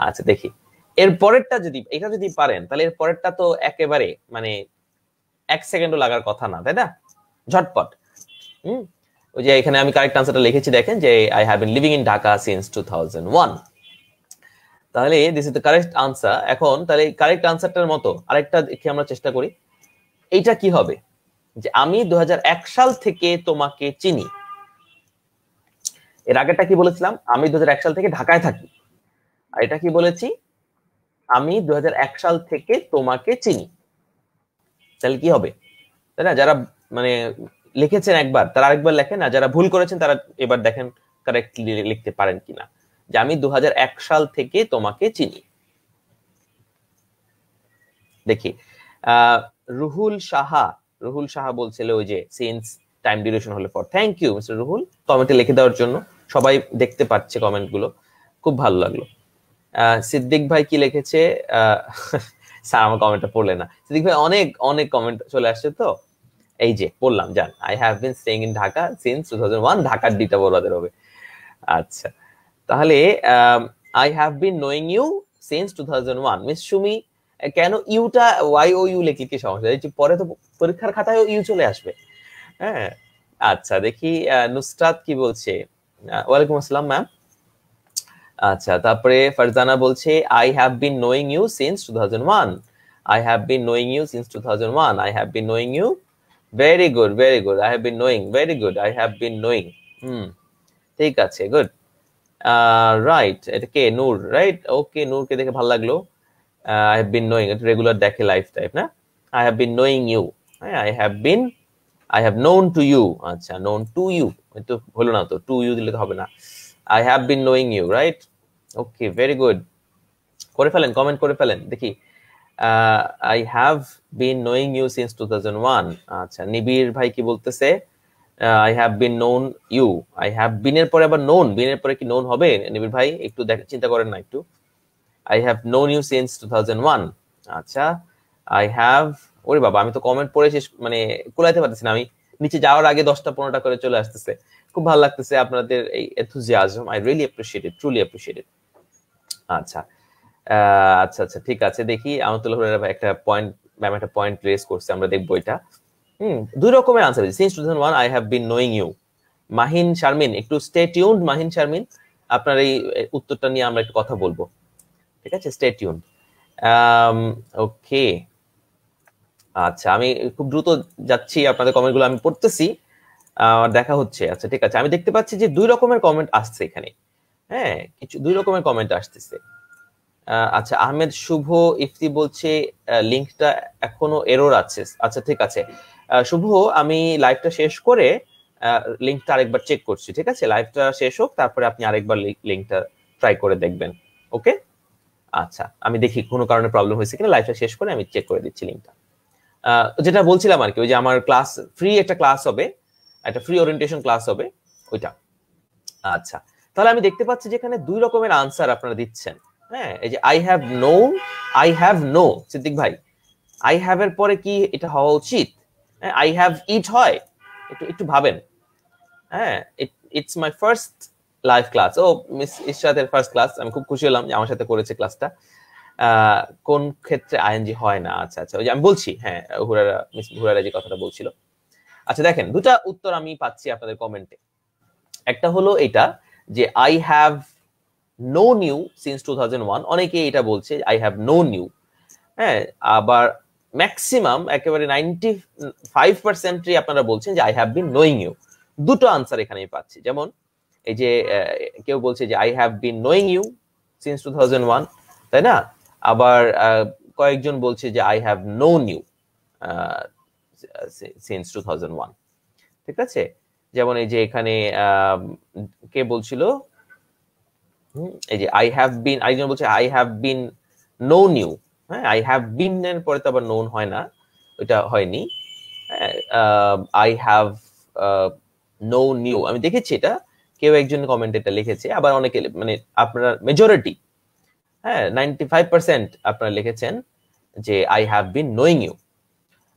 আচ্ছা দেখি এর পরেরটা, যদি এটা যদি পারেন তাহলে এর পরেরটা তো একেবারে মানে 1 সেকেন্ডও লাগার কথা না, তাই না? ঝটপট। ওই যে এখানে আমি কারেক্ট আনসারটা লিখেছি, দেখেন যে I have been living in Dhaka since 2001। তাহলে this is the correct answer. এখন তাহলে কারেক্ট আনসারটার মতো আরেকটা দেখে আমরা চেষ্টা করি, এইটা কি হবে, যে আমি 2001 সাল থেকে তোমাকে চিনি। এর আগেরটা কি বলেছিলাম, আমি 2001 সাল থেকে ঢাকায় থাকি। আর এটা কি বলেছি, আমি 2001 সাল থেকে তোমাকে চিনি। তাহলে কি হবে, তাই না? যারা মানে লিখেছেন একবার তারা আরেকবার লেখেন, আর যারা ভুল করেছেন তারা এবার দেখেন কারেক্টলি লিখতে পারেন কিনা, যে আমি 2001 সাল থেকে তোমাকে চিনি। দেখি রুহুল সাহা বলছিল ওই যে সিন্স টাইম ডিউরেশন হলে পর। থ্যাংক ইউ মিস্টার রুহুল কমেন্টে লিখে দেওয়ার জন্য, সবাই দেখতে পাচ্ছে কমেন্ট গুলো, খুব ভালো লাগলো। সিদ্দিক ভাই কি লিখেছে, স্যার আমার কমেন্টটা পড়লে না। সিদ্দিক ভাই অনেক অনেক কমেন্ট চলে আসছে, তো এই যে বললাম জান, I have been staying in Dhaka since 2001, ঢাকার ডিটা বড়দের হবে। আচ্ছা তাহলে I have been knowing you since 2001। Miss Sumi কেন ইউটা ওয়াই ও ইউ লিখলে কি সমস্যা, এই যে পরে তো পরীক্ষার খাতায় ইউ চলে আসবে। হ্যাঁ আচ্ছা দেখি নুসরাত কি বলছে, ওয়ালাইকুম আসসালাম ম্যাম। আচ্ছা তারপরে ফারজানা বলছে I have been knowing you since 2001, I have been knowing you since 2001, I have been knowing you. Very good very good, I have been knowing, very good, I have been knowing. ঠিক আছে, গুড। রাইট, এটা কে, নূর, রাইট, ওকে, নূরকে দেখে ভালো লাগলো। আই হ্যাভ বিন নোয়িং, এটা রেগুলার দেখে লাইফ টাইপ না। I have been knowing you, I have known to you. আচ্ছা নোন টু ইউ, তো হলো না, তো টু ইউ দিলে তো হবে না। I have been knowing you, right, okay, very good, করে ফেলেন, কমেন্ট করে ফেলেন দেখি। I have been knowing you since 2001। আচ্ছা নিবির ভাই কি বলতেছে, I have been known you. I have been এর পরে আবার নোন, বিনের পরে কি নোন হবে নিবির ভাই, একটু চিন্তা করেন না একটু। I have known you since 2001। আচ্ছা আই হ্যাভ, ওরে বাবা আমি তো কমেন্ট পড়ে শেষ মানে কুলাইতে পারতেছি না, আমি নিচে যাওয়ার আগে 10টা-15টা করে চলে আসতেছে। খুব ভালো লাগতেছে আপনাদের এই enthusiasm, I really appreciate it, truly appreciate it. আচ্ছা আচ্ছা আচ্ছা ঠিক আছে, দেখি আমতুল্লাহ ভাই একটা পয়েন্ট, ম্যাম একটা পয়েন্ট রেজ করছে, আমরা দেখবো এটা। দুই রকমের আনসার আছে, since 2001 I have been knowing you. Mahin Sharmin একটু স্টে টিউনড, মাহিন শারমিন আপনার এই উত্তরটা নিয়ে আমরা একটু কথা বলবো, ঠিক আছে, স্টে টিউনড। ওকে আচ্ছা আমি খুব দ্রুত যাচ্ছি, আপনাদের কমেন্টগুলো আমি পড়তেছি, দেখা হচ্ছে। আচ্ছা ঠিক আছে, আমি দেখতে পাচ্ছি যে দুই রকমের কমেন্ট আসছে এখানে, হ্যাঁ কিছু দুই রকমের কমেন্ট আসতেছে। আচ্ছা আহমেদ শুভ ইফতি বলছে লিংকটা এখনো এরর আছে। আচ্ছা ঠিক আছে শুভ, আমি লাইভটা শেষ করে লিংকটা আরেকবার চেক করছি, ঠিক আছে, লাইভটা শেষ হোক তারপরে আপনি আরেকবার লিংকটা ট্রাই করে দেখবেন, ওকে? আচ্ছা আমি দেখি কোনো কারণে প্রবলেম হয়েছে কিনা, লাইভটা শেষ করে আমি চেক করে দিচ্ছি লিংকটা। যেটা বলছিলাম আর কি, ওই যে আমার ক্লাস ফ্রি একটা ক্লাস হবে, একটা ফ্রি ওরিয়েন্টেশন ক্লাস হবে ওইটা। আচ্ছা তাহলে আমি দেখতে পাচ্ছি যেখানে দুই রকমের আনসার আপনারা দিচ্ছেন। হ্যাঁ এই যে I have know, I have know, Siddique ভাই আই হ্যাভ এর পরে কি এটা হওয়া উচিত, আই হ্যাভ ইট হয়, একটু একটু ভাবেন। হ্যাঁ it's my first live class, ও মিস ইশরাতের ফার্স্ট ক্লাস, আমি খুব খুশি হলাম যে আমার সাথে করেছে ক্লাসটা। কোন ক্ষেত্রে আইএনজি হয় না, আচ্ছা আচ্ছা ওই যে আমি বলছি, হ্যাঁ হুরারা, মিস হুরারা যে কথাটা বলছিল। আচ্ছা দেখেন দুটা উত্তর আমি পাচ্ছি আপনাদের কমেন্টে, একটা হলো এটা যে I have known you since 2001, অনেকে এটা বলছে আই হ্যাভ নোন ইউ, হ্যাঁ আবার ম্যাক্সিমাম একেবারে 95%ই আপনারা বলছেন যে I have been knowing you. দুটো আনসার এখানে আমি পাচ্ছি, যেমন এই যে কেউ বলছে যে I have been knowing you since 2001, তাই না? আবার কয়েকজন বলছে যে I have known you since 2001, ঠিক আছে? যেমন এই যে এখানে কে বলছিল, এই যে আই হ্যাভ বিন, আরেকজন বলছে I have been known you. হ্যাঁ আই হ্যাভ বিন এর পরে তো আবার নোন হয় না, ওইটা হয়নি। আই হ্যাভ নোন ইউ, আমি দেখেছি এটা, কেউ একজন কমেন্ট এটা লিখেছে, আবার অনেকে মানে আপনারা মেজরিটি, হ্যাঁ 95% আপনারা লিখেছেন যে I have been knowing you.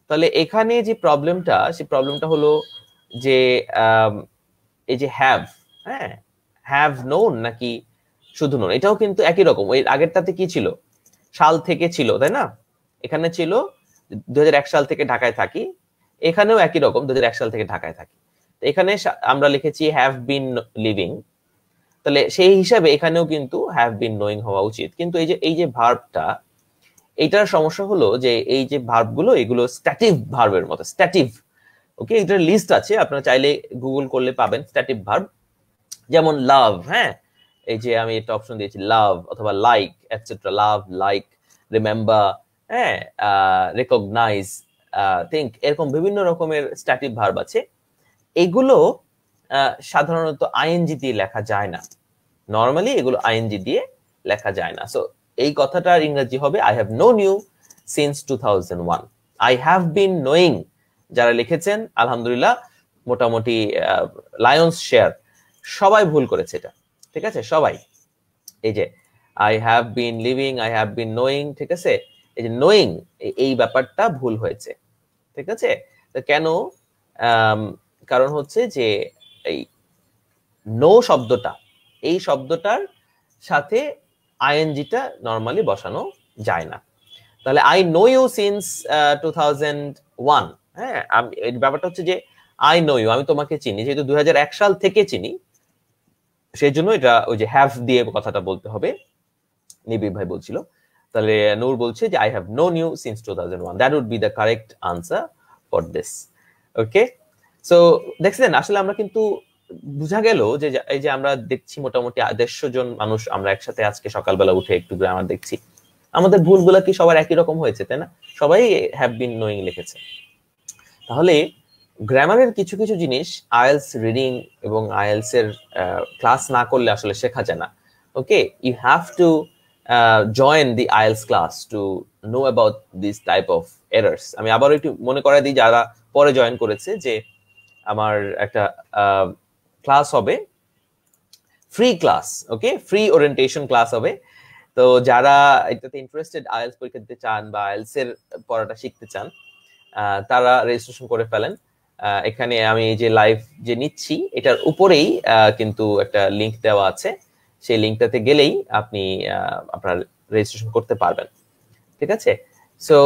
তাহলে এখানে যে প্রবলেমটা, সেই প্রবলেমটা হলো যে এই যে হ্যাভ, হ্যাঁ হ্যাভ নোন নাকি শুধু নোন, এটাও কিন্তু একই রকম। ওই আগেরটাতে কি ছিল, সাল থেকে ছিল, তাই না? এখানে ছিল 2001 সাল থেকে ঢাকায় থাকি, এখানেও একই রকম 2001 সাল থেকে ঢাকায় থাকি। এখানে আমরা লিখেছি হ্যাভ বিন লিভিং, তাহলে সেই হিসাবে এখানেও কিন্তু হ্যাভ বিন নোয়িং হওয়া উচিত। কিন্তু এই যে ভার্বটা, এইটার সমস্যা হলো যে এই যে ভার্বগুলো এগুলো স্ট্যাটিভ ভার্বের মতো, স্ট্যাটিভ। ওকে, এটার লিস্ট আছে, আপনারা চাইলে গুগল করলে পাবেন স্ট্যাটিভ ভার্ব। যেমন লাভ, হ্যাঁ, এই যে আমি একটা অপশন দিয়েছি লাভ অথবা লাইক এটসেট্রা, লাভ, লাইক, রিমেম্বার, হ্যাঁ, রেকগনাইজ, থিঙ্ক, এরকম বিভিন্ন রকমের স্ট্যাটিভ ভার্ব আছে। এগুলো সাধারণত আইএনজি দিয়ে লেখা যায় না, নর্মালি এগুলো আইএনজি দিয়ে লেখা যায় না। সো এই কথাটার ইংরেজি হবে I have known you since 2001। I have been knowing, যারা লিখেছেন আলহামদুলিল্লাহ মোটামুটি লায়ন্স শেয়ার সবাই ভুল করেছে এটা, ঠিক আছে, সবাই। এই যে I have been living, I have been knowing, ঠিক আছে, এই যে নোয়িং এই ব্যাপারটা ভুল হয়েছে, ঠিক আছে। তো কেন? কারণ হচ্ছে যে এই নো শব্দটা, এই শব্দটার সাথে আইএনজিটা নরমালি বসানো যায় না। তাহলে আই নো ইউ সিন্স 2001, হ্যাঁ, এই ব্যাপারটা হচ্ছে যে আই নো ইউ, আমি তোমাকে চিনি, যেহেতু 2001 সাল থেকে চিনি, সেই জন্য এটা ওই যে হ্যাভ দিয়ে কথাটা বলতে হবে। নিবিড় ভাই বলছিল, তাহলে নূর বলছে যে I have known you since 2001, that would be the correct answer for this. Okay, so দেখছেন আসলে আমরা কিন্তু বুঝা গেল যে এই যে আমরা দেখছি মোটামুটি 150 জন মানুষ আমরা একসাথে আজকে সকালবেলা উঠে একটু গ্রামার দেখছি, আমাদের ভুলগুলো কি সবার একই রকম হয়েছে, তাই না? সবাই হ্যাভ বিন নোয়িং লিখেছে। তাহলে গ্রামারের কিছু কিছু জিনিস আইএলস রিডিং এবং আইএলস এর ক্লাস না করলে আসলে শেখা যায় না। Okay, you have to join the IELTS class to know about this type of errors. আমি আবার একটু মনে করাই দিই যারা পরে জয়েন করেছে যে আমার একটা ক্লাস হবে, ফ্রি ক্লাস, ওকে, ফ্রি ওরিয়েন্টেশন ক্লাস হবে। তো যারা এটাতে ইন্টারেস্টেড, আইএলস পরীক্ষা দিতে চান বা আইএলস এর পড়াটা শিখতে চান, তারা রেজিস্ট্রেশন করে ফেলেন। এখানে আমি এই যে লাইভ যে নিচ্ছি এটার উপরেই কিন্তু একটা লিংক দেওয়া আছে, সেই লিংকটাতে গেলেই আপনি আপনার রেজিস্ট্রেশন করতে পারবেন, ঠিক আছে। সো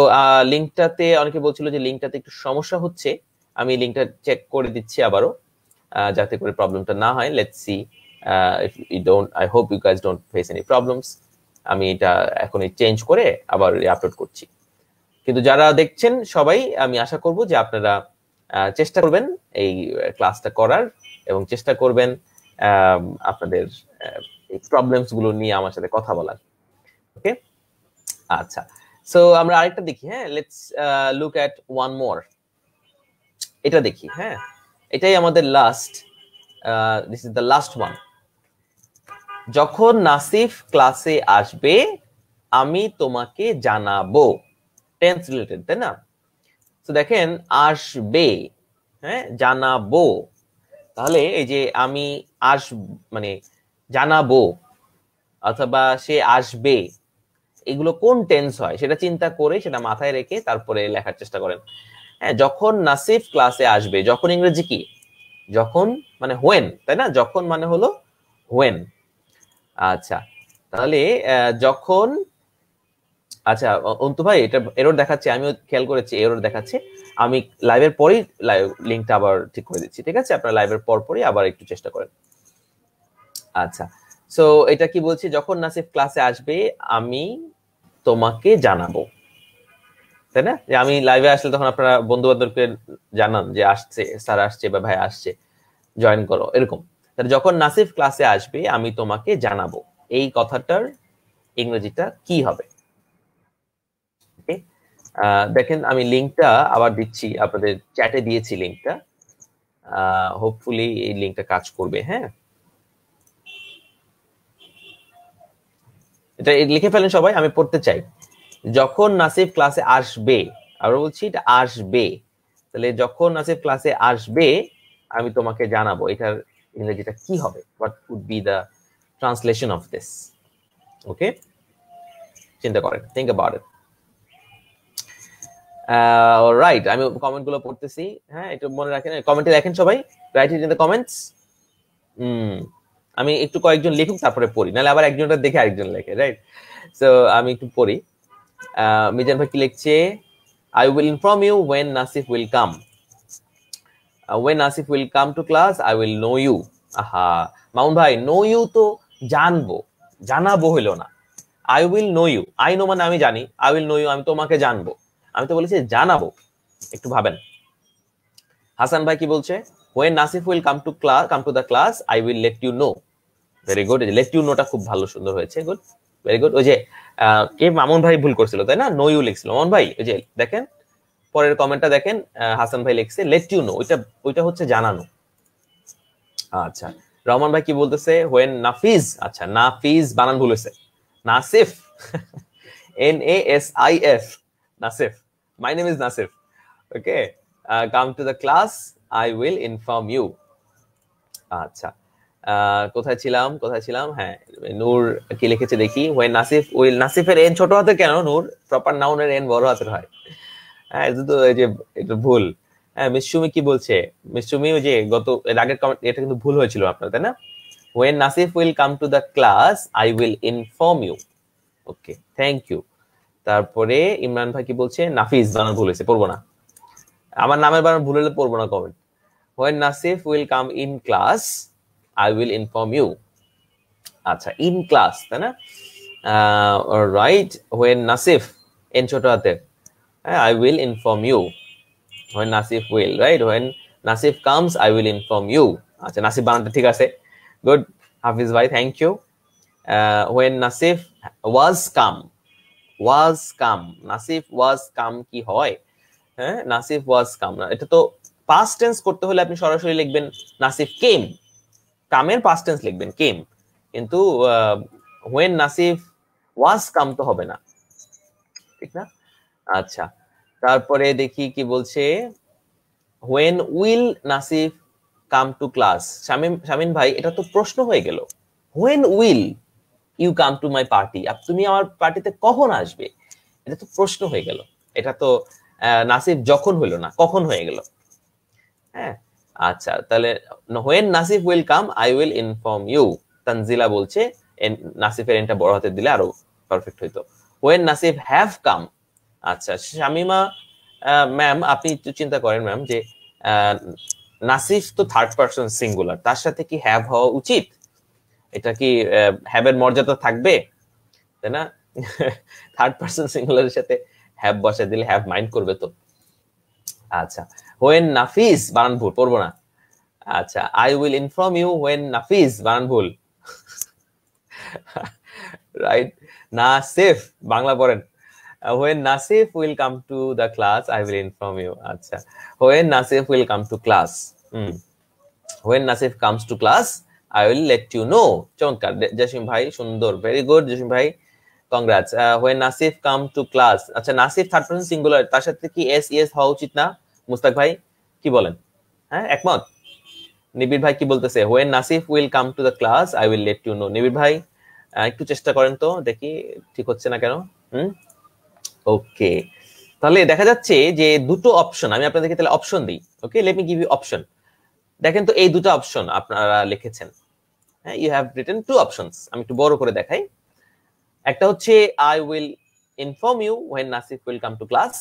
লিংকটাতে অনেকে বলছিল যে লিংকটাতে একটু সমস্যা হচ্ছে, আমি লিংকটা চেক করে দিচ্ছি আবারও যাতে করে প্রবলেমটা না হয়। Let's see if you don't, I hope you guys don't face any problems. আমি এটা এখনই চেঞ্জ করে আবার আপলোড করছি। কিন্তু যারা দেখছেন সবাই, আমি আশা করব যে আপনারা চেষ্টা করবেন এই ক্লাসটা করার এবং চেষ্টা করবেন আপনাদের এই প্রবলেমস গুলো নিয়ে আমার সাথে কথা বলার। ওকে, আচ্ছা, সো আমরা আরেকটা দেখি। হ্যাঁ, let's look at one more. এটা দেখি, হ্যাঁ, এটাই আমাদের last, this is the last one. যখন নাসিফ ক্লাসে আসবে আমি তোমাকে জানাবো, টেন্স রিলেটেড, তাই না? তো দেখেন আসবে, হ্যাঁ, জানাবো, তাহলে এই যে আমি মানে জানাবো অথবা সে আসবে, এগুলো কোন টেন্স হয় সেটা চিন্তা করে সেটা মাথায় রেখে তারপরে লেখার চেষ্টা করেন। হ্যাঁ, যখন নাসিফ ক্লাসে আসবে, যখন ইংরেজি কি, যখন মানে হোয়েন, তাই না? যখন মানে হলো হোয়েন। আচ্ছা, তাহলে যখন, আচ্ছা অন্তু ভাই এটা এরর দেখাচ্ছে, আমিও খেয়াল করেছি এরর দেখাচ্ছে। আমি লাইভের পরেই লিংকটা আবার ঠিক করে দিচ্ছি, ঠিক আছে? আপনারা লাইভের পরই আবার একটু চেষ্টা করেন। আচ্ছা, সো এটা কি বলছি, যখন নাসিফ ক্লাসে আসবে আমি তোমাকে জানাবো, তাই না? যে আমি লাইভে আসলে তখন আপনারা বন্ধু বান্ধবকে জানান যে আসছে, স্যার আসছে বা ভাই আসছে, জয়েন করো, এরকম। তাহলে যখন নাসিফ ক্লাসে আসবে আমি তোমাকে জানাবো, এই কথাটার ইংরেজিটা কি হবে? দেখেন আমি লিংকটা আবার দিচ্ছি, আপনাদের চ্যাটে দিয়েছি লিংকটা, হোপফুলি এই লিংকটা কাজ করবে। হ্যাঁ, এটা লিখে ফেলেন সবাই, আমি পড়তে চাই। যখন নাসিফ ক্লাসে আসবে, আবার বলছি এটা আসবে, তাহলে যখন নাসিফ ক্লাসে আসবে আমি তোমাকে জানাবো, এটার ইংরেজিটা কি হবে? What would be the translation of this? Okay, চিন্তা করেন, থিঙ্ক অ্যাবাউট ইট। রাইট, আমি কমেন্ট গুলো পড়তেছি। হ্যাঁ, একটু মনে রাখেন, কমেন্টে লেখেন সবাই, write it in the comments. আমি একটু কয়েকজন লিখুক তারপরে পড়ি, নাহলে আবার একজনটা দেখে আরেকজন লেখে, রাইট? সো আমি একটু পড়ি। মিজান ভাই কি লিখছে, I will inform you when Nasif will come. When Nasif will come to class, I will know you. আহা, মামুন ভাই, know you তো জানবো, জানাবো হইলো না। I will know you. I know মানে আমি জানি, I will know you আমি তোমাকে জানবো। আমি তো বলেছি জানাবো। একটু ভাবেন। হাসান ভাই কি বলছে, when Nasif will come to the class, I will let you know. Very good, let you know টা খুব ভালো, সুন্দর হয়েছে, গুড, ভেরি গুড। ওই যে কে মামুন ভাই ভুল করছিল তাই না, নো ইউ লিখছিল মামুন ভাই। ওই যে দেখেন পরের কমেন্টটা দেখেন, হাসান ভাই লিখছে লেট ইউ নো, ওইটা হচ্ছে জানানো। আচ্ছা, রহমান ভাই কি বলতেছে, হোয়েন নাফিজ, আচ্ছা নাফিজ বানান ভুল হয়েছে, Nasif, NASIF, Nasif, my name is Nasif, okay, come to the class, I will inform you. আচ্ছা, কোথায় ছিলাম, হ্যাঁ, নূর কি লিখেছে দেখি, হোয়েন নাসিফ উইল, নাসিফের এন ছোট হাতে কেন নূর, প্রপার নাউনের এন বড় হাতের হয়। হ্যাঁ, এটা তো এই যে এটা ভুল। হ্যাঁ, মিস সুমি কি বলছে, মিস সুমি ওই যে এর আগের কমেন্ট, এটা কিন্তু ভুল হয়েছিল আপনার, তাই না? When Nasif will come to the class, I will inform you. Okay, thank you. তারপরে ইমরান ভাই কি বলছে, নাফিজ বানান ভুল হয়েছে, পড়বো না, আমার নামের বানান ভুল হলে পড়বো না comment. When Nasif will come in class, I will inform you. আচ্ছা, in class, তাই না? Right, when Nasif in ছোট হাতে, I will inform you. When Nasif will, right? When Nasif comes, I will inform you. আচ্ছা, নাসিফ বানানটা ঠিক আছে, গুড হাফিজ ভাই, thank you. When Nasif was come, Nasif was come কি হয়? হ্যাঁ, Nasif was come, এটা তো past tense করতে হলে আপনি সরাসরি লিখবেন Nasif came, কামের পাস্ট টেন্স লিখবেন কেম, কিন্তু হোয়েন নাসিফ ওয়াজ কাম তো হবে না, ঠিক না? আচ্ছা, তারপরে দেখি কি বলছে, when will Nasif come to class. Shamim ভাই, এটা তো প্রশ্ন হয়ে গেল, when will you come to my party, তুমি আমার পার্টিতে কখন আসবে, এটা তো প্রশ্ন হয়ে গেল, এটা তো নাসিফ যখন হইলো না, কখন হয়ে গেল। হ্যাঁ, আচ্ছা, তাহলে when Nasif will come, I will inform you. Tanzila বলছে নাসিফের এনটা বড় হাতে দিলে আরো পারফেক্ট হইতো। When Nasif have come. আচ্ছা, শামিমা ম্যাম, আপনি একটু চিন্তা করেন ম্যাম, যে নাসিফ তো থার্ড পারসন সিঙ্গুলার, তার সাথে কি হ্যাভ হওয়া উচিত? এটা কি হ্যাভের মর্যাদা থাকবে, তাই না? থার্ড পারসন সিঙ্গুলারের সাথে হ্যাভ বসায় দিলে হ্যাভ মাইন্ড করবে তো। আচ্ছা, হোয়েন নাফিজ বানান ভুল, পড়বো না। আচ্ছা, I will inform you when Nafiz বানান ভুল, রাইট? নাসিফ বাংলা পড়েন, when Nasif will come to the class, I will inform you. আচ্ছা, when Nasif will come to class, when Nasif comes to class, I will let you know. চমৎকার জসিম ভাই, সুন্দর, ভেরি গুড জসিম ভাই, congrats. When Nasif come to class, আচ্ছা নাসিফ থার্ড পারসন সিঙ্গুলার, তার সাথে কি এস ইয়েস হওয়া উচিত না? মুস্তাক ভাই কি বলেন, হ্যাঁ একমত? নিবিড় ভাই কি বলতেছে, when Nasif will come to the class, I will let you know. Nibir ভাই একটু চেষ্টা করেন তো, দেখি ঠিক হচ্ছে না কেন। ওকে, তাহলে দেখা যাচ্ছে যে দুটো অপশন, আমি আপনাদেরকে তাহলে অপশন দিই। Okay, let me give you option. দেখেন তো, এই দুটো অপশন আপনারা লিখেছেন, হ্যাঁ, you have written two options. আমি একটু বড় করে দেখাই। একটা হচ্ছে I will inform you when Nasif will come to class,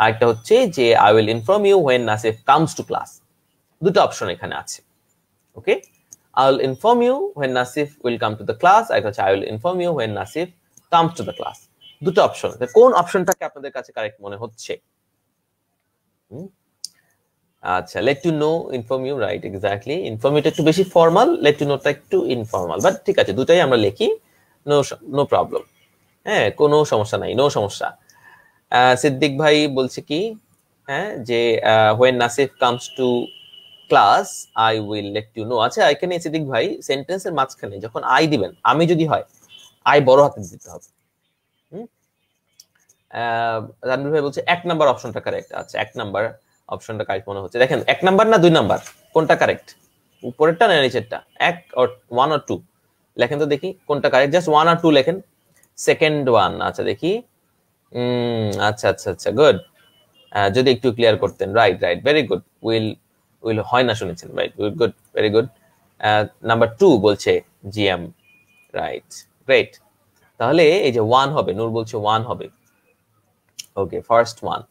আর একটা হচ্ছে যে I will inform you when Nasif comes to class. দুটো অপশন এখানে আছে। Okay, I will inform you when Nasif will come to the class, আর একটা হচ্ছে I will inform you when Nasif comes to the class. দুটো অপশন, কোন অপশনটাকে আপনাদের কাছে কারেক্ট মনে হচ্ছে? আচ্ছা, let you know, inform you, right, exactly. Inform ইউটা একটু বেশি ফর্মাল, লেট ইউ নোটা একটু ইনফর্মাল, বাট ঠিক আছে, দুটাই আমরা লিখি, নো প্রবলেম। হ্যাঁ, কোনো সমস্যা নাই, নো সমস্যা। সিদ্দিক ভাই বলছে কি, হ্যাঁ, যে when Nasif comes to class, I will let you know. আচ্ছা, এখানে সিদ্দিক ভাই সেন্টেন্সের মাঝখানে যখন আই দিবেন, আমি যদি হয়, আই বড় হাতে দিতে হবে। রানবীর ভাই বলছে এক নাম্বার অপশনটা কারেক্ট। আচ্ছা, এক নাম্বার অপশনটা কারেক্ট মনে হচ্ছে। দেখেন, এক নাম্বার না দুই নাম্বার, কোনটা কারেক্ট? উপরেরটা না নিচেরটা? এক অর ওয়ান অর টু লেখেন তো দেখি কোনটা কারেক্ট। জাস্ট ওয়ান আর টু লেখেন। সেকেন্ড ওয়ান, আচ্ছা দেখি। আচ্ছা আচ্ছা আচ্ছা, গুড। যদি একটু ক্লিয়ার করতেন, right right, very good. Will হয় না শুনেছেন, right, good, very good. Number 2 বলছে জিএম, রাইট, গ্রেট। তাহলে এই যে 1 হবে, নূর বলছে 1 হবে। ওকে, ফার্স্ট 1,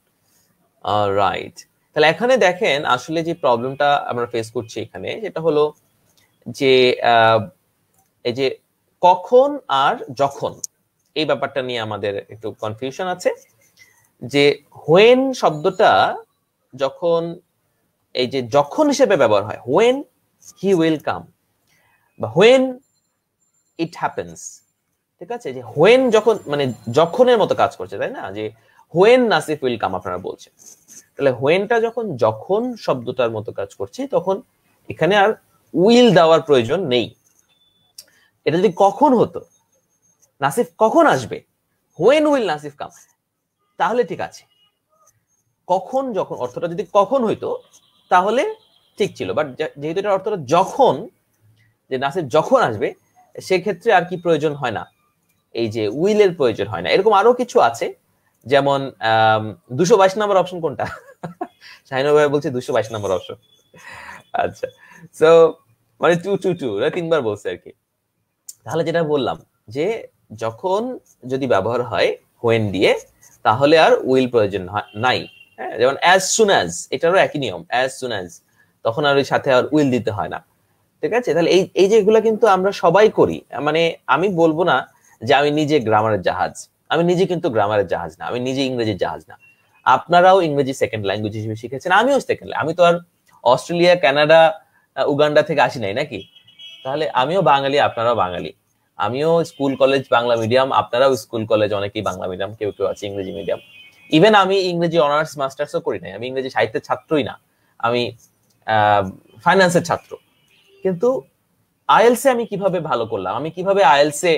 রাইট। তাহলে এখানে দেখেন আসলে যে প্রবলেমটা আমরা ফেস করছি এখানে, সেটা হলো যে এই যে কখন আর যখন, এই ব্যাপারটা নিয়ে আমাদের একটু কনফিউশন আছে। যে হোয়েন শব্দটা যখন এই যে যখন হিসেবে ব্যবহার হয়, হোয়েন হি উইল কাম বা হোয়েন ইট হ্যাপেন্স, ঠিক আছে? যে হোয়েন যখন মানে যখনের মতো কাজ করছে, তাই না? যে হোয়েন নাসিফ উইল কাম আপনারা বলছেন, তাহলে হোয়েনটা যখন যখন শব্দটার মতো কাজ করছে, তখন এখানে আর উইল দেওয়ার প্রয়োজন নেই। এটা যদি কখন হতো, নাসিফ কখন আসবে, হোয়েন উইল নাসিফ কাম, তাহলে ঠিক আছে। কখন যখন অর্থটা যদি কখন হইতো তাহলে ঠিক ছিল, বাট যেহেতু এটার অর্থটা যখন, যে নাসিফ যখন আসবে, সেক্ষেত্রে আর কি প্রয়োজন হয় না, এই যে উইলের প্রয়োজন হয় না। এরকম আরো কিছু আছে, যেমন 222 নম্বর অপশন কোনটা? শাহিনুর ভাই বলছে 222 নম্বর অপশন। আচ্ছা, সো মানে 222 তিনবার বলছে আর কি। তাহলে যেটা বললাম যে যখন যদি ব্যবহার হয় হোয়েন দিয়ে, তাহলে আর উইল প্রয়োজন নাই। হ্যাঁ, যেমন অ্যাজ সুন অ্যাজ, এটারও একই নিয়ম, অ্যাজ সুন অ্যাজ, তখন আর ওই সাথে আর উইল দিতে হয় না, ঠিক আছে? তাহলে এই যে এগুলা কিন্তু আমরা সবাই করি। মানে আমি বলবো না যে আমি নিজে গ্রামারের জাহাজ, আমি নিজে কিন্তু গ্রামারের জাহাজ না, আমি নিজে ইংরেজির জাহাজ না। আপনারাও ইংরেজি সেকেন্ড ল্যাঙ্গুয়েজ হিসেবে শিখেছেন, আমিও সেকেন্ড, আমি তো আর অস্ট্রেলিয়া, কানাডা, উগান্ডা থেকে আসি নাই নাকি? তাহলে আমিও বাঙালি, আপনারাও বাঙালি। আমিও স্কুল কলেজ বাংলা মিডিয়াম, আপনারাও স্কুল কলেজ অনেকেই বাংলা মিডিয়াম, কেউ কেউ আছে ইংরেজি মিডিয়াম। ইভেন আমি ইংরেজি অনার্স মাস্টার্সও করি নাই, আমি ইংরেজি সাহিত্যের ছাত্রই না, আমি ফাইন্যান্সের ছাত্র। কিন্তু আইএলসে আমি কিভাবে ভালো করলাম, আমি কিভাবে আইএলসে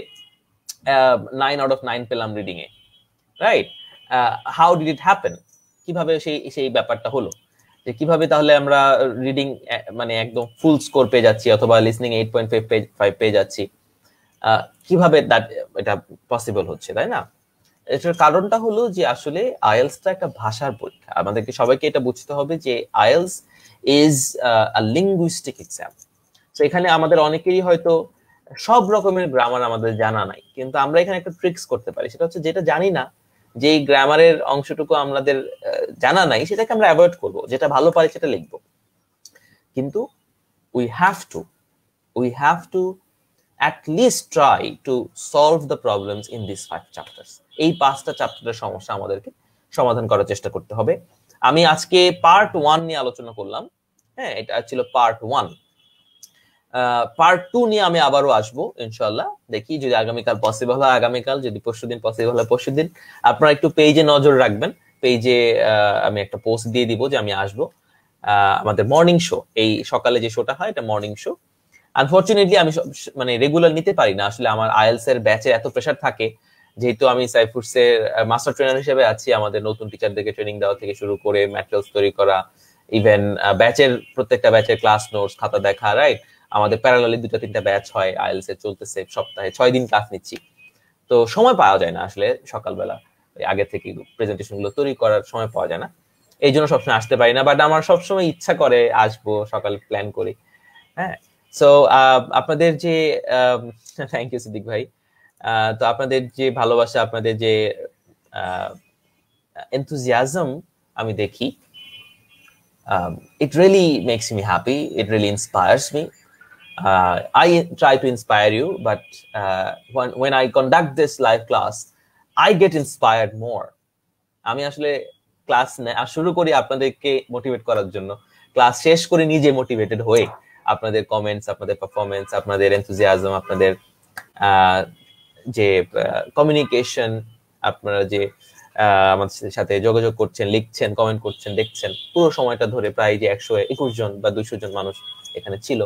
9 আউট অফ 9 পেলাম reading a, right? How did it happen, কিভাবে সেই ব্যাপারটা হলো, যে কিভাবে তাহলে আমরা রিডিং মানে একদম ফুল স্কোর পেয়ে যাচ্ছি, অথবা লিসনিং 8.5 পেয়ে যাচ্ছি, কিভাবে এটা পসিবল হচ্ছে, তাই না? এটার কারণটা হলো যে আসলে আইএলসটা একটা ভাষার পরীক্ষা। আমাদেরকে সবাইকে এটা বুঝতে হবে যে IELTS is a linguistic exam. তো এখানে আমাদের অনেকেরই হয়তো সব রকমের গ্রামার আমাদের জানা নাই, কিন্তু আমরা এখানে একটা ট্রিক্স করতে পারি, সেটা হচ্ছে যেটা জানি না, যে এই গ্রামারের অংশটুকু আমাদের জানা নাই, সেটাকে আমরা অ্যাভয়েড করব, যেটা ভালো পারি সেটা লিখবো। কিন্তু we have to at least try to solve the problems in these 5 chapters. এই 5টা চ্যাপ্টারের সমস্যা আমাদেরকে সমাধান করার চেষ্টা করতে হবে। আমি আজকে পার্ট 1 নিয়ে আলোচনা করলাম, হ্যাঁ, এটা ছিল পার্ট 1। পার্ট 2 নিয়ে আমি আবারও আসবো ইনশাআল্লাহ। দেখি যদি আগামীকাল পসিবল হয় আগামীকাল, যদি পরশুদিন পসিবল হয় পরশুদিন। আপনারা একটু পেজে নজর রাখবেন, পেজে আমি একটা পোস্ট দিয়ে দিব যে আমি আসবো। আমাদের মর্নিং শো, এই সকালে যে শোটা হয় এটা মর্নিং শো। আনফরচুনেটলি আমি মানে রেগুলার নিতে পারি না, আসলে আমার আইএলস এর ব্যাচে এত প্রেসার থাকে, যেহেতু আমি সাইফুডসের মাস্টার ট্রেনার হিসেবে আছি, আমাদের নতুন টিচারদেরকে ট্রেনিং দেওয়া থেকে শুরু করে ম্যাটেরিয়ালস তৈরি করা, ইভেন ব্যাচের প্রত্যেকটা ব্যাচের ক্লাস নোটস খাতা দেখা, রাইট? আমাদের প্যারালালি 2-3টা ব্যাচ হয় আইএলস এর, চলতেছে সপ্তাহে 6 দিন ক্লাস নিচ্ছি। তো সময় পাওয়া যায় না আসলে সকালবেলা আগে থেকে প্রেজেন্টেশন গুলো তৈরি করার সময় পাওয়া যায় না, এই জন্য সবসময় আসতে পারি না। বাট আমার সবসময় ইচ্ছা করে আসবো, সকালে প্ল্যান করি। হ্যাঁ, সো আপনাদের যে থ্যাংক ইউ সিদ্দিক ভাই, তো আপনাদের যে ভালোবাসা, আপনাদের যে enthusiasm আমি দেখি, it really makes me happy, it really inspires me. I try to inspire you, but when I conduct this live class I get inspired more. আমি আসলে ক্লাস শুরু করি আপনাদেরকে মোটিভেট করার জন্য, ক্লাস শেষ করে নিজে মোটিভেটেড হয়ে আপনাদের কমেন্টস, আপনাদের পারফরমেন্স, আপনাদের এনথুজিয়াজম, আপনাদের যে কমিউনিকেশন, আপনারা যে আমাদের সাথে যোগাযোগ করছেন, লিখছেন, কমেন্ট করছেন, দেখছেন, পুরো সময়টা ধরে প্রায় যে 121 জন বা 200 জন মানুষ এখানে ছিল।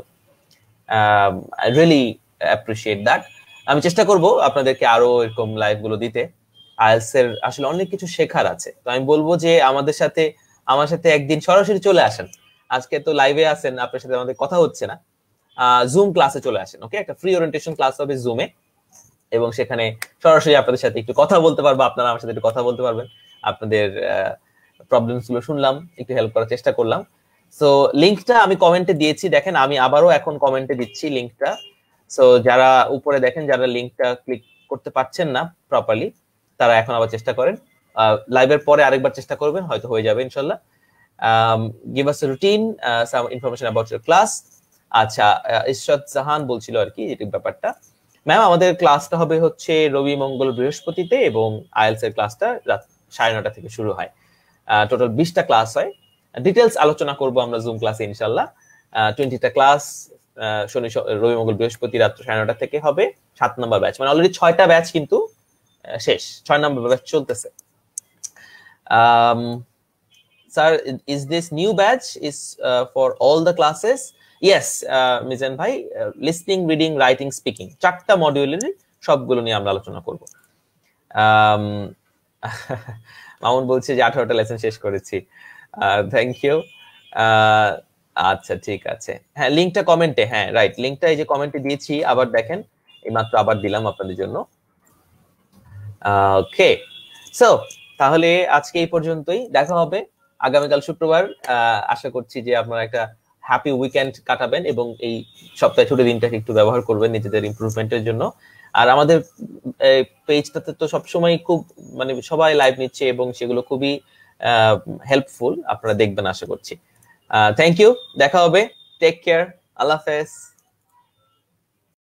I really appreciate that. আমি চেষ্টা করব আপনাদেরকে আরো এরকম লাইভ গুলো দিতে। আইএলস এর আসলে অনেক কিছু শেখার আছে, তো আমি বলবো যে আমার সাথে একদিন সরাসরি চলে আসেন। আজকে তো লাইভে আছেন, আপনার সাথে আমাদের কথা হচ্ছে না, জুম ক্লাসে চলে আসেন। ওকে, একটা ফ্রি ওরিয়েন্টেশন ক্লাস হবে জুমে, এবং সেখানে সরাসরি আপনাদের সাথে একটু কথা বলতে পারবো, আপনারা আমার সাথে একটু কথা বলতে পারবেন, আপনাদের প্রবলেমস গুলো শুনলাম, একটু হেল্প করার চেষ্টা করলাম। সো লিংকটা আমি কমেন্টে দিয়েছি, দেখেন আমি আবারও এখন কমেন্টে দিচ্ছি লিংকটা। সো যারা উপরে দেখেন, যারা লিংকটা ক্লিক করতে পারছেন না প্রপারলি, তারা এখন আবার চেষ্টা করেন, লাইভের পরে আরেকবার চেষ্টা করবেন, হয়তো হয়ে যাবে ইনশাল্লাহ। give us a routine, some information about your class. আচ্ছা, ইশরাত জাহান বলছিল আর কি এই ব্যাপারটা। ম্যাম আমাদের ক্লাসটা হবে হচ্ছে রবি মঙ্গল বৃহস্পতিতে, এবং আইএলস এর ক্লাসটা রাত 9:30 থেকে শুরু হয়। টোটাল 20টা ক্লাস হয়। ডিটেলস আলোচনা করব আমরা জুম ক্লাসে ইনশাল্লাহ। 20টা ক্লাস শনি রবি মঙ্গল বৃহস্পতি রাত 9:30 থেকে হবে। 7 নম্বর ব্যাচ, মানে অলরেডি 6টা ব্যাচ কিন্তু শেষ, 6 নম্বর ব্যাচ চলতেছে। Sir, is this new batch is for all the classes? Yes, Mizan ভাই, লিসনিং, রিডিং, রাইটিং, স্পিকিং 4টা মডিউলের সবগুলো নিয়ে আমরা আলোচনা করব। মামুন বলছে যে 18টা লেসন শেষ করেছি। Thank you. আচ্ছা ঠিক আছে, হ্যাঁ লিংকটা কমেন্টে, হ্যাঁ রাইট, লিংকটা এই যে কমেন্টে দিয়েছি, আবার দেখেন এইমাত্র আবার দিলাম আপনাদের জন্য। ওকে, সো তাহলে আজকে এই পর্যন্তই, দেখা হবে আগামীকাল শুক্রবার। আশা করছি যে আপনারা একটা হ্যাপি উইকেন্ড কাটাবেন এবং এই সপ্তাহে ছুটির দিনটাকে একটু ব্যবহার করবেন নিজেদের ইমপ্রুভমেন্টের জন্য। আর আমাদের পেজটাতে তো সবসময় খুব মানে সবাই লাইভ নিচ্ছে এবং সেগুলো খুবই হেল্পফুল, আপনারা দেখবেন আশা করছি। থ্যাংক ইউ, দেখা হবে, টেক কেয়ার, আল্লাহ হাফেজ।